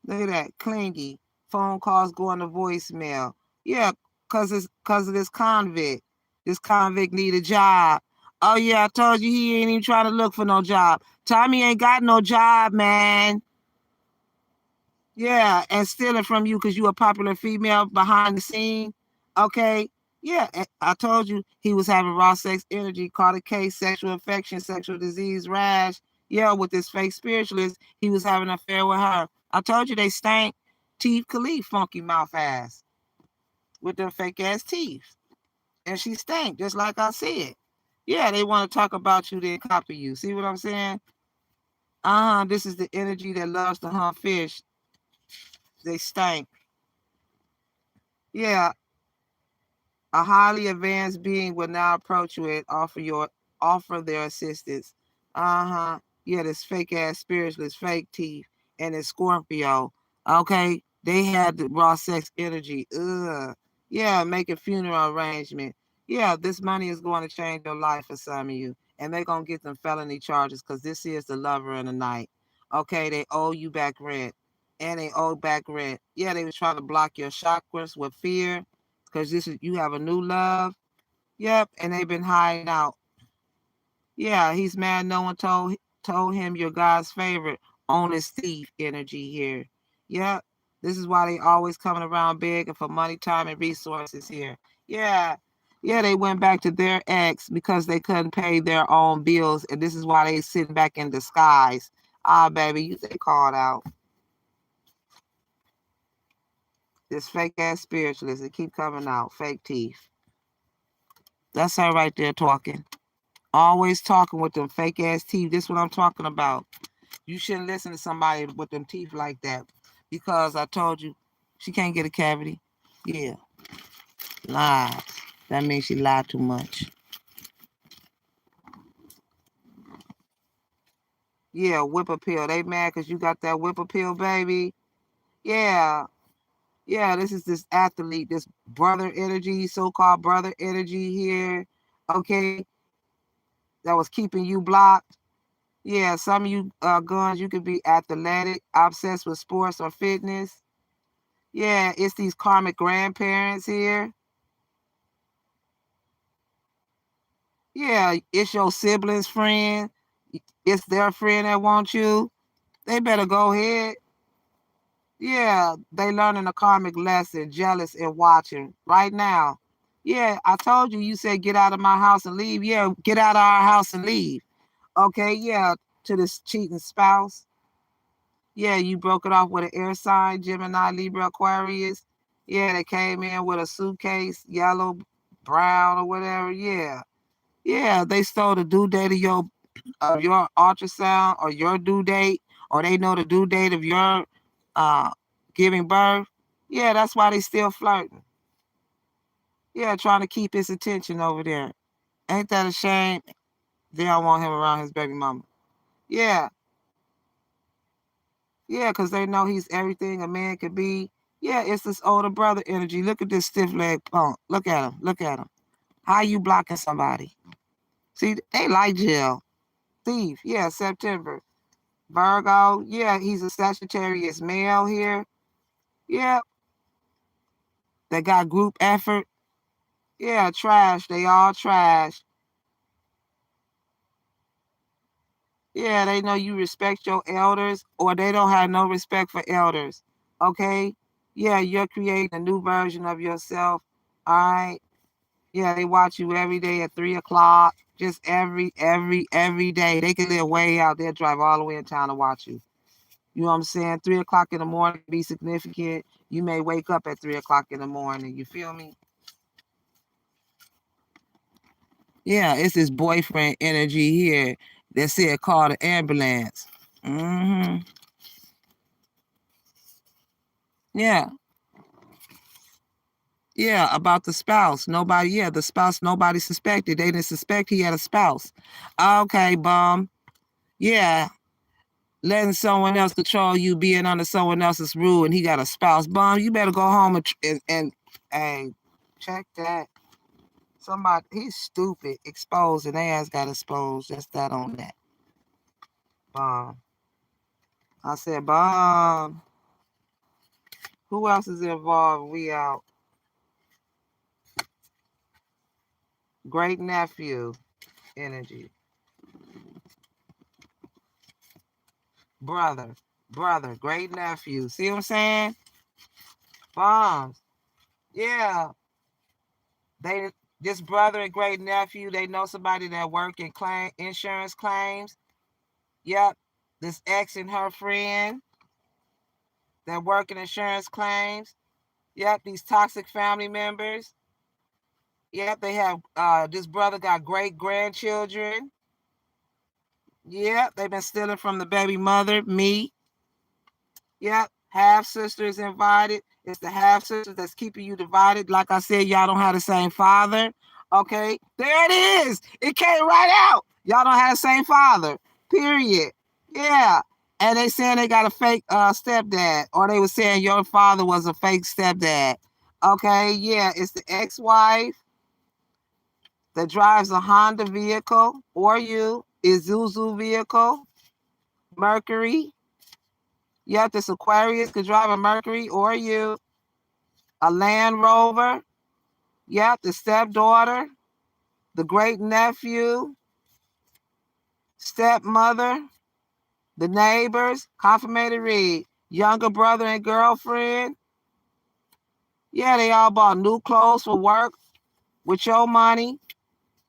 [SPEAKER 1] Look at that, clingy. Phone calls going to voicemail. Yeah, cause of this convict. This convict need a job. Oh yeah, I told you he ain't even trying to look for no job. Tommy ain't got no job, man. Yeah, and stealing from you because you a popular female behind the scene. Okay. Yeah, I told you he was having raw sex energy, caught a case, sexual infection, sexual disease, rash. Yeah, with this fake spiritualist, he was having an affair with her. I told you they stank. Teeth Khalif, funky mouth ass, with them fake ass teeth. And she stank, just like I said. Yeah, they want to talk about you, then copy you. See what I'm saying? This is the energy that loves to hunt fish. They stank. Yeah, a highly advanced being will now approach you and offer their assistance. Yeah, this fake ass spiritualist, fake teeth, and it's Scorpio. Okay, they had the raw sex energy. Ugh. Yeah, make a funeral arrangement. Yeah, this money is going to change your life for some of you, and they're gonna get them felony charges because this is the lover in the night. Okay, they owe you back rent, and they owe back rent. Yeah, they was trying to block your chakras with fear because this is you have a new love. Yep, and they've been hiding out. Yeah, he's mad no one told him you're God's favorite. Honest thief energy here. Yep. This is why they always coming around begging for money, time, and resources here. Yeah. Yeah, they went back to their ex because they couldn't pay their own bills, and this is why they sitting back in disguise. Ah, baby, you they called out. This fake ass spiritualist, they keep coming out. Fake teeth. That's her right there talking. Always talking with them fake ass teeth. This is what I'm talking about. You shouldn't listen to somebody with them teeth like that because I told you she can't get a cavity. Yeah, lies. That means she lied too much. Yeah, whip appeal. They mad because you got that whip appeal, baby. Yeah, Yeah, this is this athlete, this brother energy, so-called brother energy here. Okay, that was keeping you blocked. Yeah, some of you guns, you could be athletic, obsessed with sports or fitness. Yeah, it's these karmic grandparents here. Yeah, it's your siblings' friend. It's their friend that wants you. They better go ahead. Yeah, they learning a karmic lesson, jealous and watching right now. Yeah, I told you, you said get out of my house and leave. Yeah, get out of our house and leave. Okay, yeah, to this cheating spouse. Yeah, you broke it off with an air sign, Gemini, Libra, Aquarius. Yeah, they came in with a suitcase, yellow, brown, or whatever. Yeah. Yeah, they stole the due date of your ultrasound or your due date, or they know the due date of your uh giving birth. Yeah, that's why they still flirting. Yeah, trying to keep his attention over there. Ain't that a shame? They don't want him around his baby mama. Yeah, yeah, because they know he's everything a man could be. Yeah, it's this older brother energy. Look at this stiff leg punk. Look at him. Look at him. How you blocking somebody? See, they like jail. Thief. Yeah, September. Virgo, yeah, he's a Sagittarius male here. Yeah, they got group effort. Yeah, trash. They all trash. Yeah, they know you respect your elders, or they don't have no respect for elders. Okay? Yeah, you're creating a new version of yourself. All right. Yeah, they watch you every day at 3 o'clock. Just every day. They can live way out there, drive all the way in town to watch you. You know what I'm saying? 3 o'clock in the morning be significant. You may wake up at 3 o'clock in the morning. You feel me? Yeah, it's this boyfriend energy here that said call the ambulance. Mm-hmm. Yeah. Yeah, about the spouse. Nobody, yeah, the spouse, nobody suspected. They didn't suspect he had a spouse. Okay, bum. Yeah. Letting someone else control you, being under someone else's rule, and he got a spouse. Bum, you better go home and hey, check that. Somebody, he's stupid. Exposed, and their ass got exposed. Just that on that. Bomb. I said, bomb. Who else is involved? We out. Great nephew energy. Brother, great nephew. See what I'm saying? Bombs. Yeah. They this brother and great nephew, they know somebody that work in claim insurance claims. Yep. This ex and her friend that work in insurance claims. Yep, these toxic family members. Yep, they have this brother got great grandchildren. Yep, they've been stealing from the baby mother, me. Yep, half sisters invited. It's the half sisters that's keeping you divided. Like I said, y'all don't have the same father. Okay, there it is. It came right out. Y'all don't have the same father. Period. Yeah. And they saying they got a fake stepdad, or they were saying your father was a fake stepdad. Okay, yeah, it's the ex-wife that drives a Honda vehicle, or you, Isuzu vehicle, Mercury. Yep, this Aquarius could drive a Mercury, or you, a Land Rover. Yep, the stepdaughter, the great nephew, stepmother, the neighbors, confirmated read, younger brother and girlfriend. Yeah, they all bought new clothes for work with your money.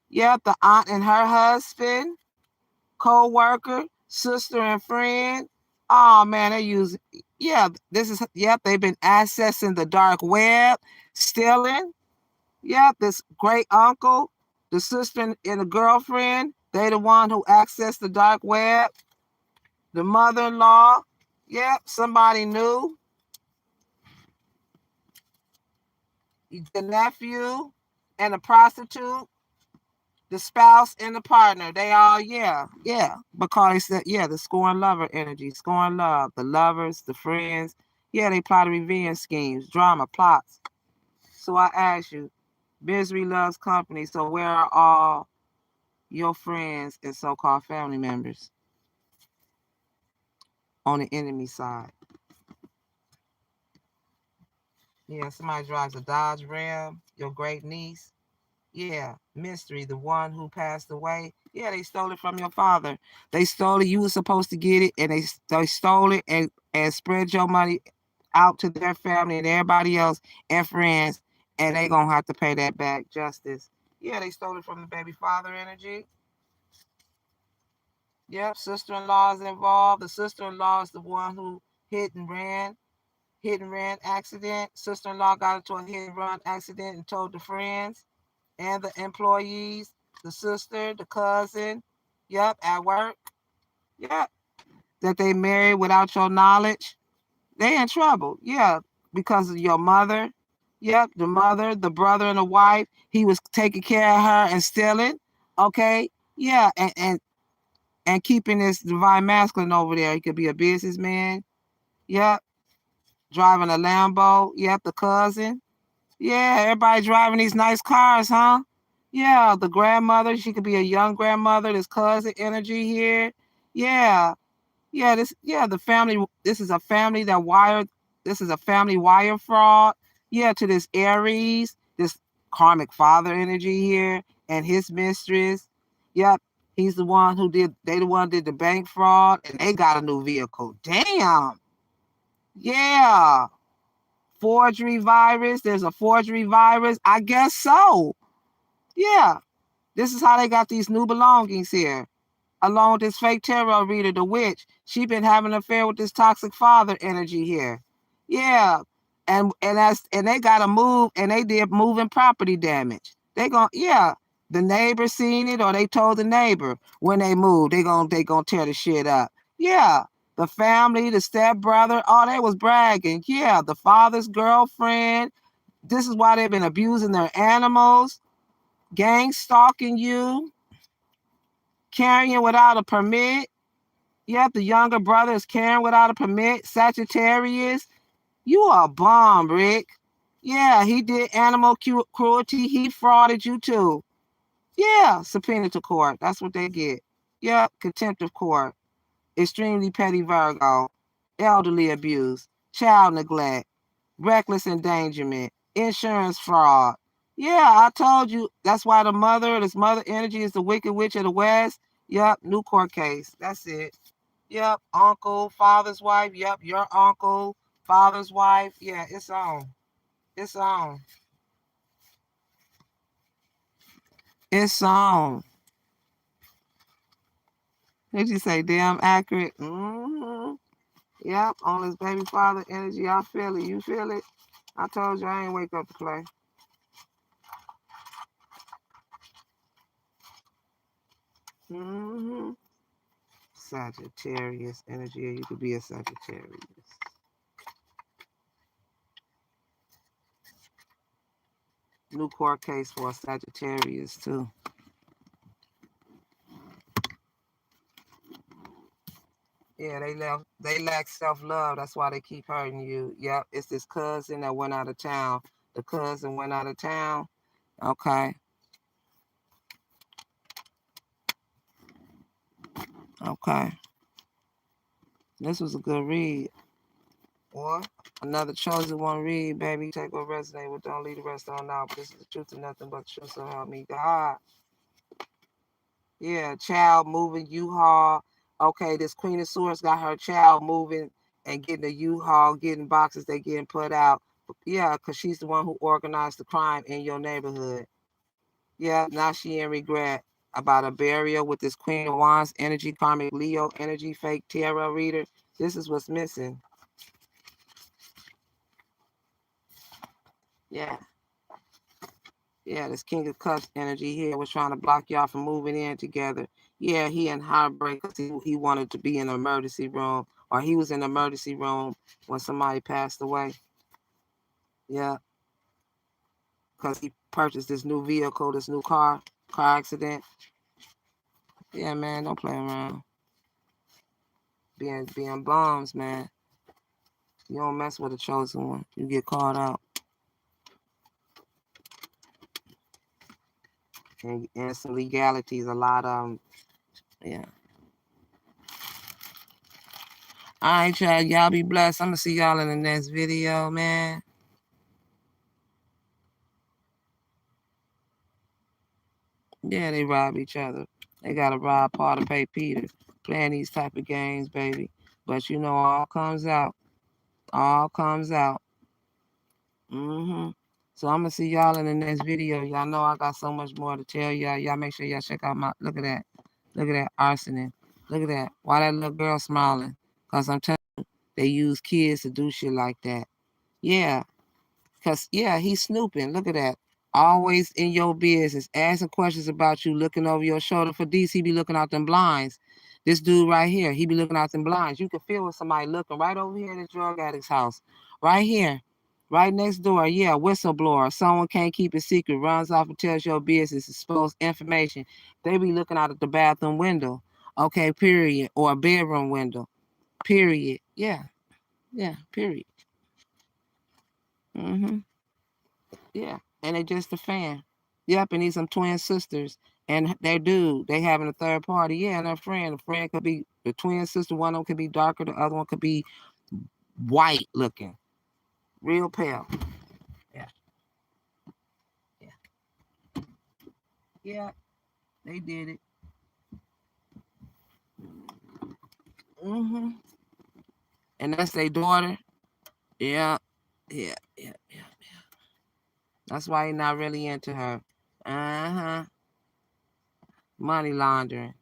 [SPEAKER 1] Yep, the aunt and her husband, co-worker, sister and friend. Oh man, they use this is they've been accessing the dark web, stealing. Yep, this great uncle, the sister and the girlfriend, they the one who accessed the dark web. The mother-in-law, yep, somebody new. The nephew and the prostitute, the spouse and the partner, they all, because they said, the scorn lover energy, scorn love, the lovers, the friends. Yeah, they plotted revenge schemes, drama, plots. So I ask you, misery loves company. So where are all your friends and so-called family members on the enemy side? Yeah, somebody drives a Dodge Ram, your great niece. Yeah, mystery, the one who passed away. Yeah, they stole it from your father. They stole it. You were supposed to get it, and they stole it and spread your money out to their family and everybody else and friends, and they gonna have to pay that back. Justice. Yeah, they stole it from the baby father energy. Yep, sister-in-law is involved. The sister-in-law is the one who hit and ran accident. Sister-in-law got into a hit and run accident and told the friends and the employees, the sister, the cousin, yep, at work, yep, that they married without your knowledge. They in trouble, yeah, because of your mother. Yep, the mother, the brother, and the wife. He was taking care of her and stealing. Okay, yeah, and keeping this divine masculine over there. He could be a businessman. Yep, driving a Lambo. Yep, the cousin. Yeah, everybody driving these nice cars, huh? Yeah, the grandmother, she could be a young grandmother, this cousin energy here. Yeah, the family, this is a family that wired, this is a family wire fraud. Yeah, to this Aries, this karmic father energy here, and his mistress. Yep, he's the one who they the one did the bank fraud, and they got a new vehicle. Damn. Yeah. Forgery virus. There's a forgery virus. I guess so. Yeah. This is how they got these new belongings here. Along with this fake tarot reader, the witch. She been having an affair with this toxic father energy here. Yeah. And they gotta move, and they did moving property damage. They gonna, yeah. The neighbor seen it, or they told the neighbor when they moved, they gonna tear the shit up. Yeah. The family, the stepbrother, oh, they was bragging. Yeah, the father's girlfriend. This is why they've been abusing their animals, gang stalking you, carrying without a permit. Yep, the younger brother is carrying without a permit. Sagittarius, you are a bomb, Rick. Yeah, he did animal cruelty. He frauded you too. Yeah, subpoena to court. That's what they get. Yep, contempt of court. Extremely petty Virgo. Elderly abuse. Child neglect. Reckless endangerment. Insurance fraud. Yeah, I told you. That's why this mother energy is the wicked witch of the West. Yep, new court case. That's it. Yep, uncle, father's wife. Yep, your uncle, father's wife. Yeah, it's on. It's on. It's on. Did you say damn accurate? Mm-hmm. Yep, on his baby father energy. I feel it. You feel it? I told you I ain't wake up to play. Mm-hmm. Sagittarius energy. You could be a Sagittarius. New court case for a Sagittarius too. Yeah, they lack self-love. That's why they keep hurting you. Yep, it's this cousin that went out of town. The cousin went out of town. Okay. Okay. This was a good read. Or another chosen one read, baby. Take what resonate with, don't leave the rest on out. This is the truth and nothing but the truth, so help me God. Yeah, child moving U-Haul. Okay, this Queen of Swords got her child moving and getting a U-Haul, getting boxes they getting put out. Yeah, because she's the one who organized the crime in your neighborhood. Yeah, now she in regret about a burial with this Queen of Wands energy, karmic Leo energy, fake tarot reader. This is what's missing. Yeah. Yeah, this King of Cups energy here was trying to block y'all from moving in together. Yeah, he in heartbreak because he wanted to be in an emergency room, or he was in the emergency room when somebody passed away. Yeah, because he purchased this new vehicle, this new car accident. Yeah, man, don't play around. Being bums, man. You don't mess with a chosen one. You get caught out. And some legalities, a lot of them. Yeah. All right, y'all be blessed. I'm going to see y'all in the next video, man. Yeah, they rob each other. They got to rob Paul to pay Peter. Playing these type of games, baby. But you know, all comes out. All comes out. So I'm going to see y'all in the next video. Y'all know I got so much more to tell y'all. Y'all make sure y'all check out my, look at that. Look at that arsenic. Look at that. Why that little girl smiling? Because I'm telling you, they use kids to do shit like that. Yeah. Because, yeah, he's snooping. Look at that. Always in your business, asking questions about you, looking over your shoulder. For DC, he be looking out them blinds. This dude right here, he be looking out them blinds. You can feel when somebody looking right over here in the drug addict's house. Right here. Right next door. Yeah, whistleblower. Someone can't keep a secret, runs off and tells your business, expose information. They be looking out at the bathroom window. Okay, period. Or a bedroom window. Period. Yeah. Yeah, period. Yeah, and they just a fan. Yep, and these some twin sisters, and their dude, they having a third party. Yeah, and a friend. A friend could be the twin sister. One of them could be darker. The other one could be white looking, real pale. Yeah, yeah, yeah. They did it. And that's their daughter. Yeah, yeah, yeah, yeah, yeah. That's why he's not really into her. Money laundering,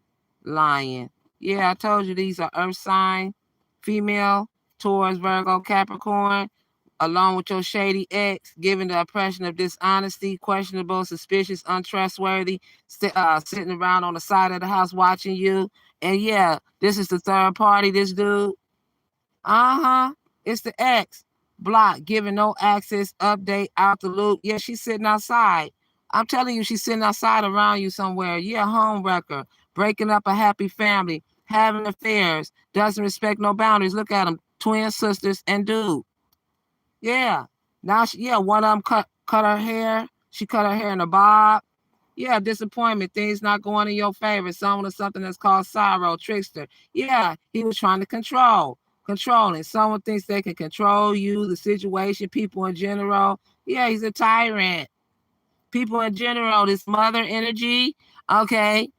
[SPEAKER 1] lying. Yeah, I told you these are Earth sign, female, Taurus, Virgo, Capricorn, along with your shady ex, giving the impression of dishonesty, questionable, suspicious, untrustworthy, sitting around on the side of the house watching you. And yeah, this is the third party, this dude. It's the ex. Block, giving no access, update, out the loop. Yeah, she's sitting outside. I'm telling you, she's sitting outside around you somewhere. Yeah, home wrecker, breaking up a happy family, having affairs, doesn't respect no boundaries. Look at them, twin sisters and dude. Yeah. Now, one of them cut her hair. She cut her hair in a bob. Yeah, disappointment, things not going in your favor. Someone or something that's called sorrow, trickster. Yeah, he was trying to controlling. Someone thinks they can control you, the situation, people in general. Yeah, he's a tyrant. People in general, this mother energy, okay.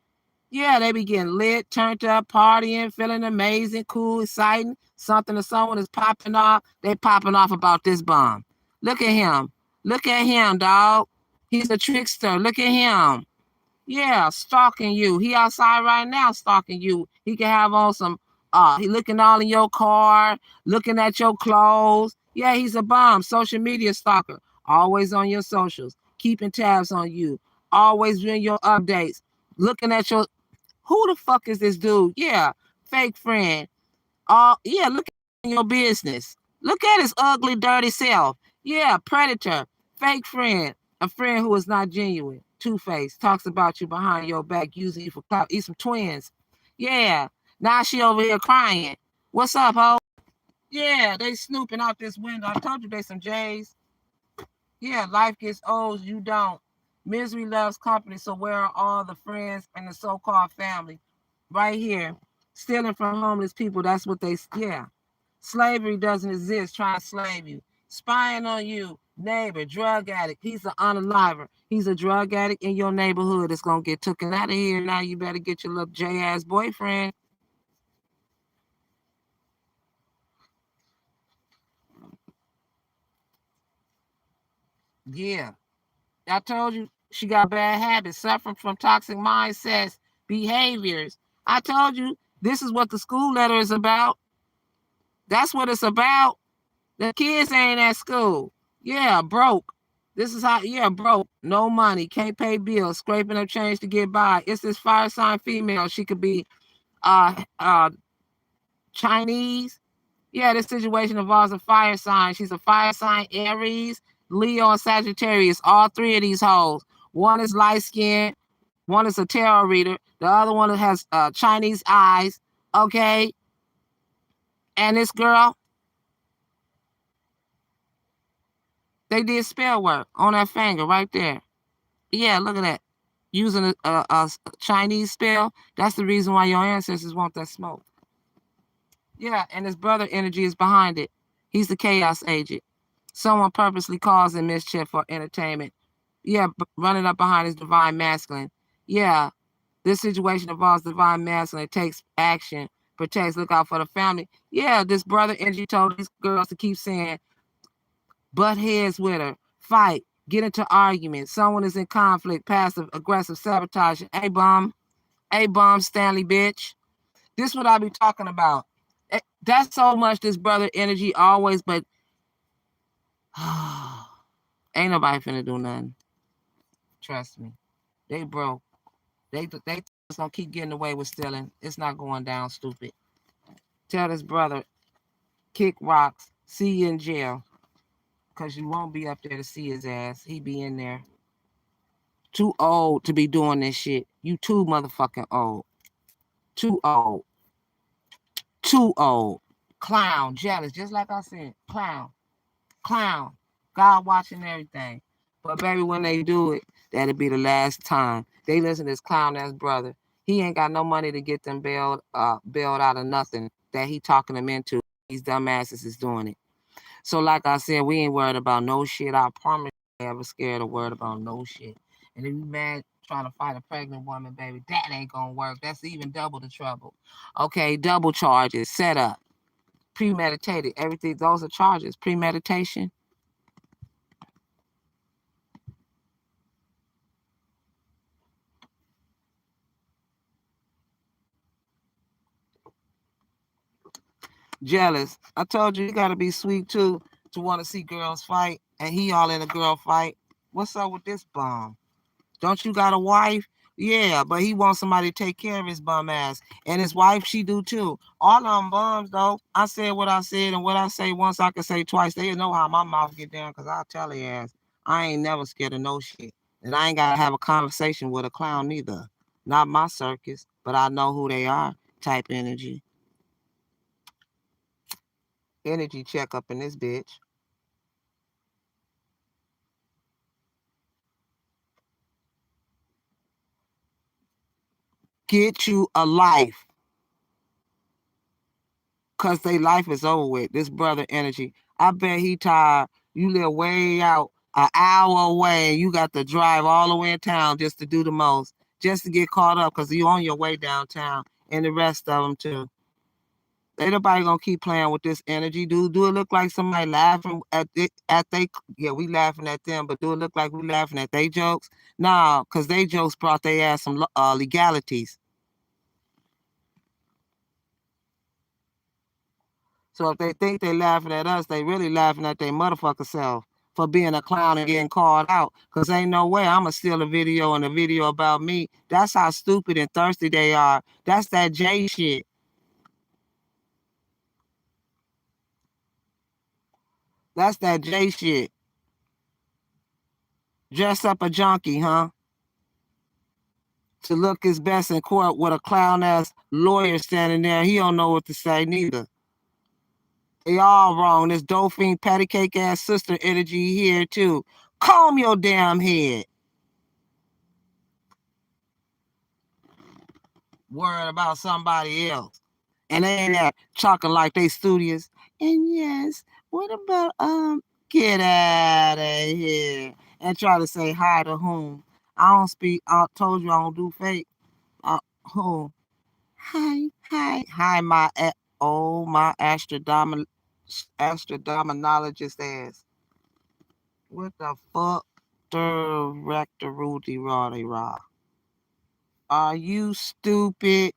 [SPEAKER 1] Yeah, they be getting lit, turned up, partying, feeling amazing, cool, exciting. Something or someone is popping off. They popping off about this bomb. Look at him. Look at him, dog. He's a trickster. Look at him. Yeah, stalking you. He outside right now stalking you. He can have on some, he looking all in your car, looking at your clothes. Yeah, he's a bomb. Social media stalker. Always on your socials. Keeping tabs on you. Always doing your updates. Looking at your, who the fuck is this dude? Yeah, fake friend. Yeah, look at your business. Look at his ugly, dirty self. Yeah, predator, fake friend, a friend who is not genuine. Two-faced, talks about you behind your back, using you for clout. Eat some twins. Yeah, now she over here crying. What's up, ho? Yeah, they snooping out this window. I told you they some J's. Yeah, life gets old, you don't. Misery loves company, so where are all the friends and the so-called family? Right here, stealing from homeless people. That's what they, yeah. Slavery doesn't exist, trying to slave you. Spying on you, neighbor, drug addict. He's an unaliver. He's a drug addict in your neighborhood that's going to get taken out of here. Now you better get your little J-ass boyfriend. Yeah. I told you she got bad habits, suffering from toxic mindsets, behaviors. I told you this is what the school letter is about. That's what it's about. The kids ain't at school. Yeah, broke. This is how, yeah, broke. No money, can't pay bills, scraping up change to get by. It's this fire sign female. She could be Chinese. Yeah, this situation involves a fire sign. She's a fire sign, Aries, Leo, and Sagittarius. All three of these hoes. One is light skinned, one is a tarot reader, the other one has Chinese eyes. Okay. And this girl, They did spell work on that finger right there. Yeah, look at that. Using a Chinese spell. That's the reason why your ancestors want that smoke. Yeah, and his brother energy is behind it. He's the chaos agent. Someone purposely causing mischief for entertainment. Yeah, running up behind his divine masculine. Yeah, this situation involves divine masculine. It takes action, protects, look out for the family. Yeah, this brother energy told these girls to keep saying, butt heads with her, fight, get into arguments. Someone is in conflict, passive, aggressive, sabotage. A-bomb, Stanley, bitch. This what I be talking about. That's so much this brother energy always, but ain't nobody finna do nothing. Trust me. They broke. They just gonna keep getting away with stealing. It's not going down, stupid. Tell this brother, kick rocks, see you in jail. Cause you won't be up there to see his ass. He be in there. Too old to be doing this shit. You too motherfucking old. Too old. Too old. Clown, jealous, just like I said. Clown. Clown. God watching everything. But baby, when they do it, that'll be the last time. They listen to this clown ass brother. He ain't got no money to get them bailed out of nothing that he talking them into. These dumbasses is doing it. So like I said, we ain't worried about no shit. I promise you, ever scared or worried about no shit. And if you mad trying to fight a pregnant woman, baby, that ain't gonna work. That's even double the trouble. Okay, double charges, set up, premeditated, everything. Those are charges. Premeditation. Jealous. I told you gotta be sweet too to want to see girls fight, and he all in a girl fight. What's up with this bum? Don't you got a wife? Yeah, but he wants somebody to take care of his bum ass. And his wife, she do too. All of them bums, though. I said what I said, and what I say once, I can say twice. They know how my mouth get down, because I'll tell their ass. I ain't never scared of no shit. And I ain't got to have a conversation with a clown neither. Not my circus, but I know who they are. Type energy. Energy check up in this bitch. Get you a life. Because their life is over with. This brother energy. I bet he tired. You live way out, an hour away, and you got to drive all the way in town just to do the most, just to get caught up because you on your way downtown, and the rest of them too. Ain't nobody gonna keep playing with this energy. Do it look like somebody laughing at they? Yeah, we laughing at them, but do it look like we laughing at they jokes? Nah, because they jokes brought their ass some legalities. So if they think they laughing at us, they really laughing at their motherfucker self for being a clown and getting called out. Because ain't no way I'm going to steal a video and a video about me. That's how stupid and thirsty they are. That's that J shit. That's that J shit. Dress up a junkie, huh? To look his best in court with a clown-ass lawyer standing there. He don't know what to say neither. They all wrong. This dolphin patty cake ass sister energy here too. Comb your damn head. Worried about somebody else. And they ain't that talking like they studious. And yes, what about get out of here and try to say hi to whom? I don't speak. I told you I don't do fake. Who? Hi, my my astrodominologist ass. What the fuck? Director Rudy Roddy Ra. Are you stupid?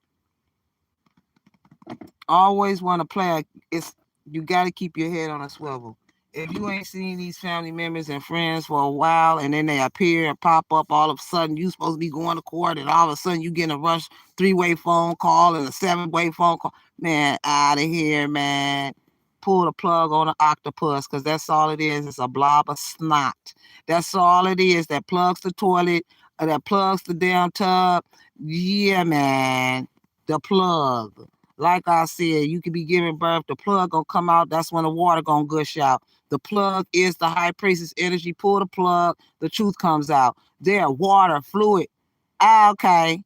[SPEAKER 1] Always want to play. It's you got to keep your head on a swivel. If you ain't seen these family members and friends for a while, and then they appear and pop up all of a sudden, you supposed to be going to court, and all of a sudden you get a rush 3-way phone call and a 7-way phone call. Man, out of here, man. Pull the plug on an octopus, because that's all it is. It's a blob of snot. That's all it is. That plugs the toilet, that plugs the damn tub. Yeah, man. The plug. Like I said, you could be giving birth, the plug gonna come out, that's when the water gonna gush out. The plug is the high priestess energy. Pull the plug, the truth comes out. There, water, fluid. Okay.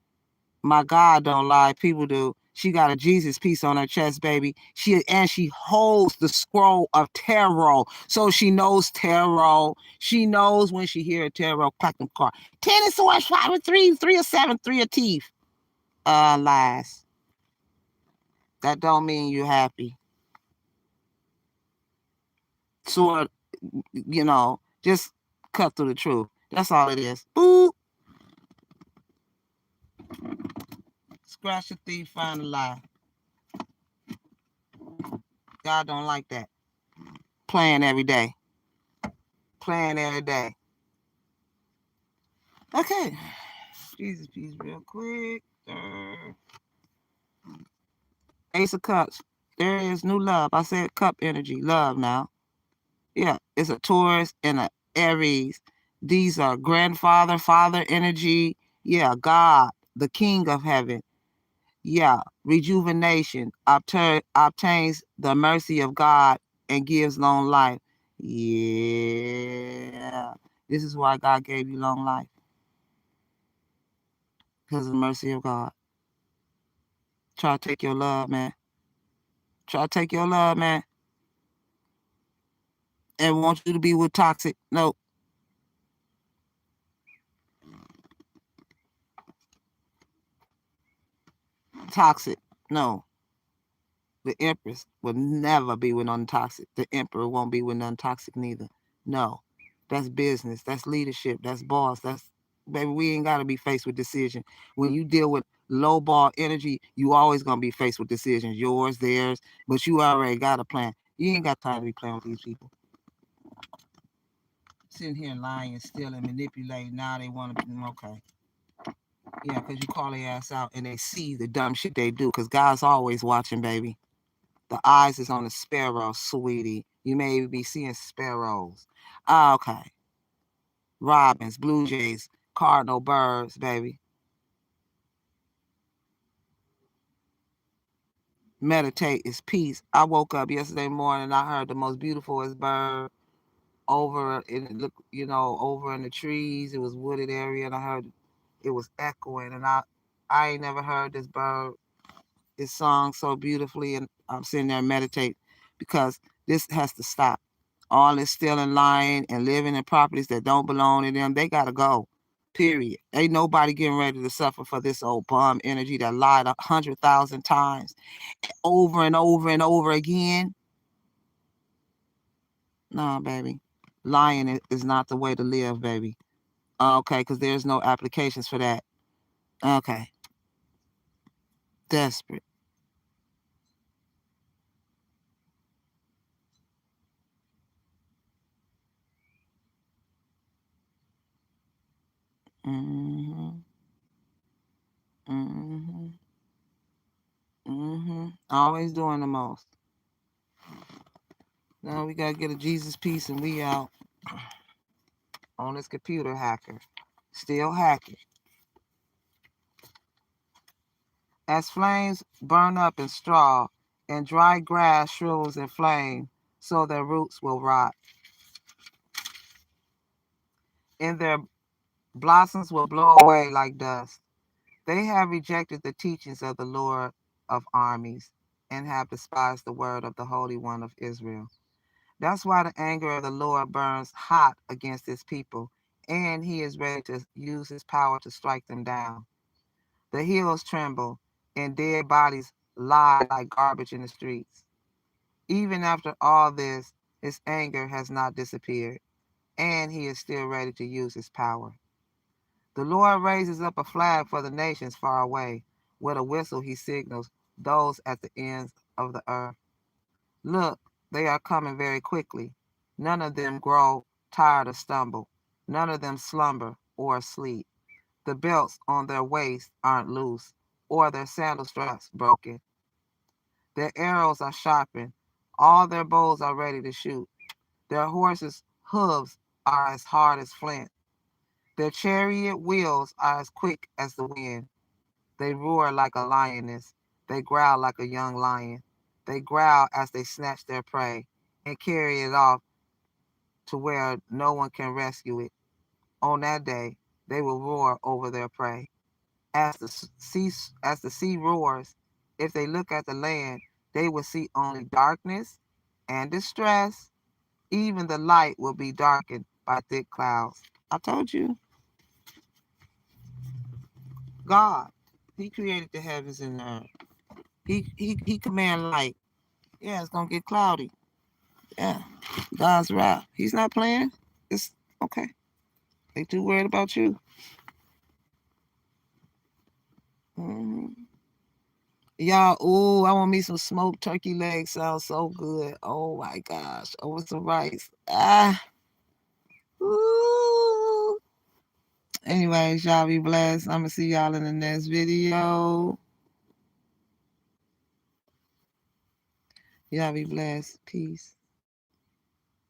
[SPEAKER 1] My God don't lie. People do. She got a Jesus piece on her chest, baby. She holds the scroll of tarot. So she knows tarot. She knows when she hear a tarot, clack them card. 10 of swords, 5 of 3, 3 of 7, 3 of teeth. Lies. That don't mean you're happy. Sword, just cut through the truth. That's all it is. Boo. Scratch the thief, find a lie. God don't like that. Playing every day. Playing every day. Okay. Jesus piece real quick. Ace of Cups. There is new love. I said cup energy. Love now. Yeah. It's a Taurus and a Aries. These are grandfather, father energy. Yeah. God, the king of heaven. Yeah. Rejuvenation. Obtains the mercy of God and gives long life. Yeah. This is why God gave you long life. Because of the mercy of God. Try to take your love, man. Try to take your love, man. And want you to be with toxic. No. Toxic. No. The Empress will never be with non-toxic. The Emperor won't be with non-toxic neither. No. That's business. That's leadership. That's boss. Baby, we ain't got to be faced with decision. When you deal with low ball energy, you always going to be faced with decisions. Yours, theirs. But you already got a plan. You ain't got time to be playing with these people. Sitting here lying, stealing, manipulating. Now they want to be okay. Yeah, because you call their ass out and they see the dumb shit they do. Because God's always watching, baby. The eyes is on the sparrow, sweetie. You may be seeing sparrows. Okay. Robins, blue jays, cardinal birds, baby. Meditate is peace. I woke up yesterday morning. I heard the most beautiful bird over in over in the trees. It was wooded area, and I heard it was echoing. And I ain't never heard this bird. It's sung so beautifully, and I'm sitting there and meditate because this has to stop. All this stealing, lying, and living in properties that don't belong to them, they gotta go. Period. Ain't nobody getting ready to suffer for this old bum energy that lied 100,000 times over and over and over again. Nah, baby. Lying is not the way to live, baby. Okay, because there's no applications for that. Okay. Desperate. Mm-hmm. Mm-hmm. Mm-hmm. Always doing the most. Now we gotta get a Jesus piece and we out on this computer hacker. Still hacking. As flames burn up in straw and dry grass shrivels in flame, so their roots will rot. And their blossoms will blow away like dust. They have rejected the teachings of the Lord of armies and have despised the word of the Holy One of Israel. That's why the anger of the Lord burns hot against his people, and he is ready to use his power to strike them down. The hills tremble, and dead bodies lie like garbage in the streets. Even after all this, his anger has not disappeared, and he is still ready to use his power. The Lord raises up a flag for the nations far away. With a whistle, he signals those at the ends of the earth. Look, they are coming very quickly. None of them grow tired or stumble. None of them slumber or sleep. The belts on their waists aren't loose, or their sandal straps broken. Their arrows are sharpened. All their bows are ready to shoot. Their horses' hooves are as hard as flint. Their chariot wheels are as quick as the wind. They roar like a lioness. They growl like a young lion. They growl as they snatch their prey and carry it off to where no one can rescue it. On that day, they will roar over their prey. As the sea roars, if they look at the land, they will see only darkness and distress. Even the light will be darkened by thick clouds. I told you, God, He created the heavens and the earth. He command light. Yeah, it's gonna get cloudy. Yeah, God's wrath. He's not playing. It's okay. They too worried about you. Mm-hmm. Y'all, ooh, I want me some smoked turkey legs. Sounds so good. Oh my gosh. Over some rice. Ooh. Anyways, y'all be blessed. I'm gonna see y'all in the next video. Y'all be blessed. Peace.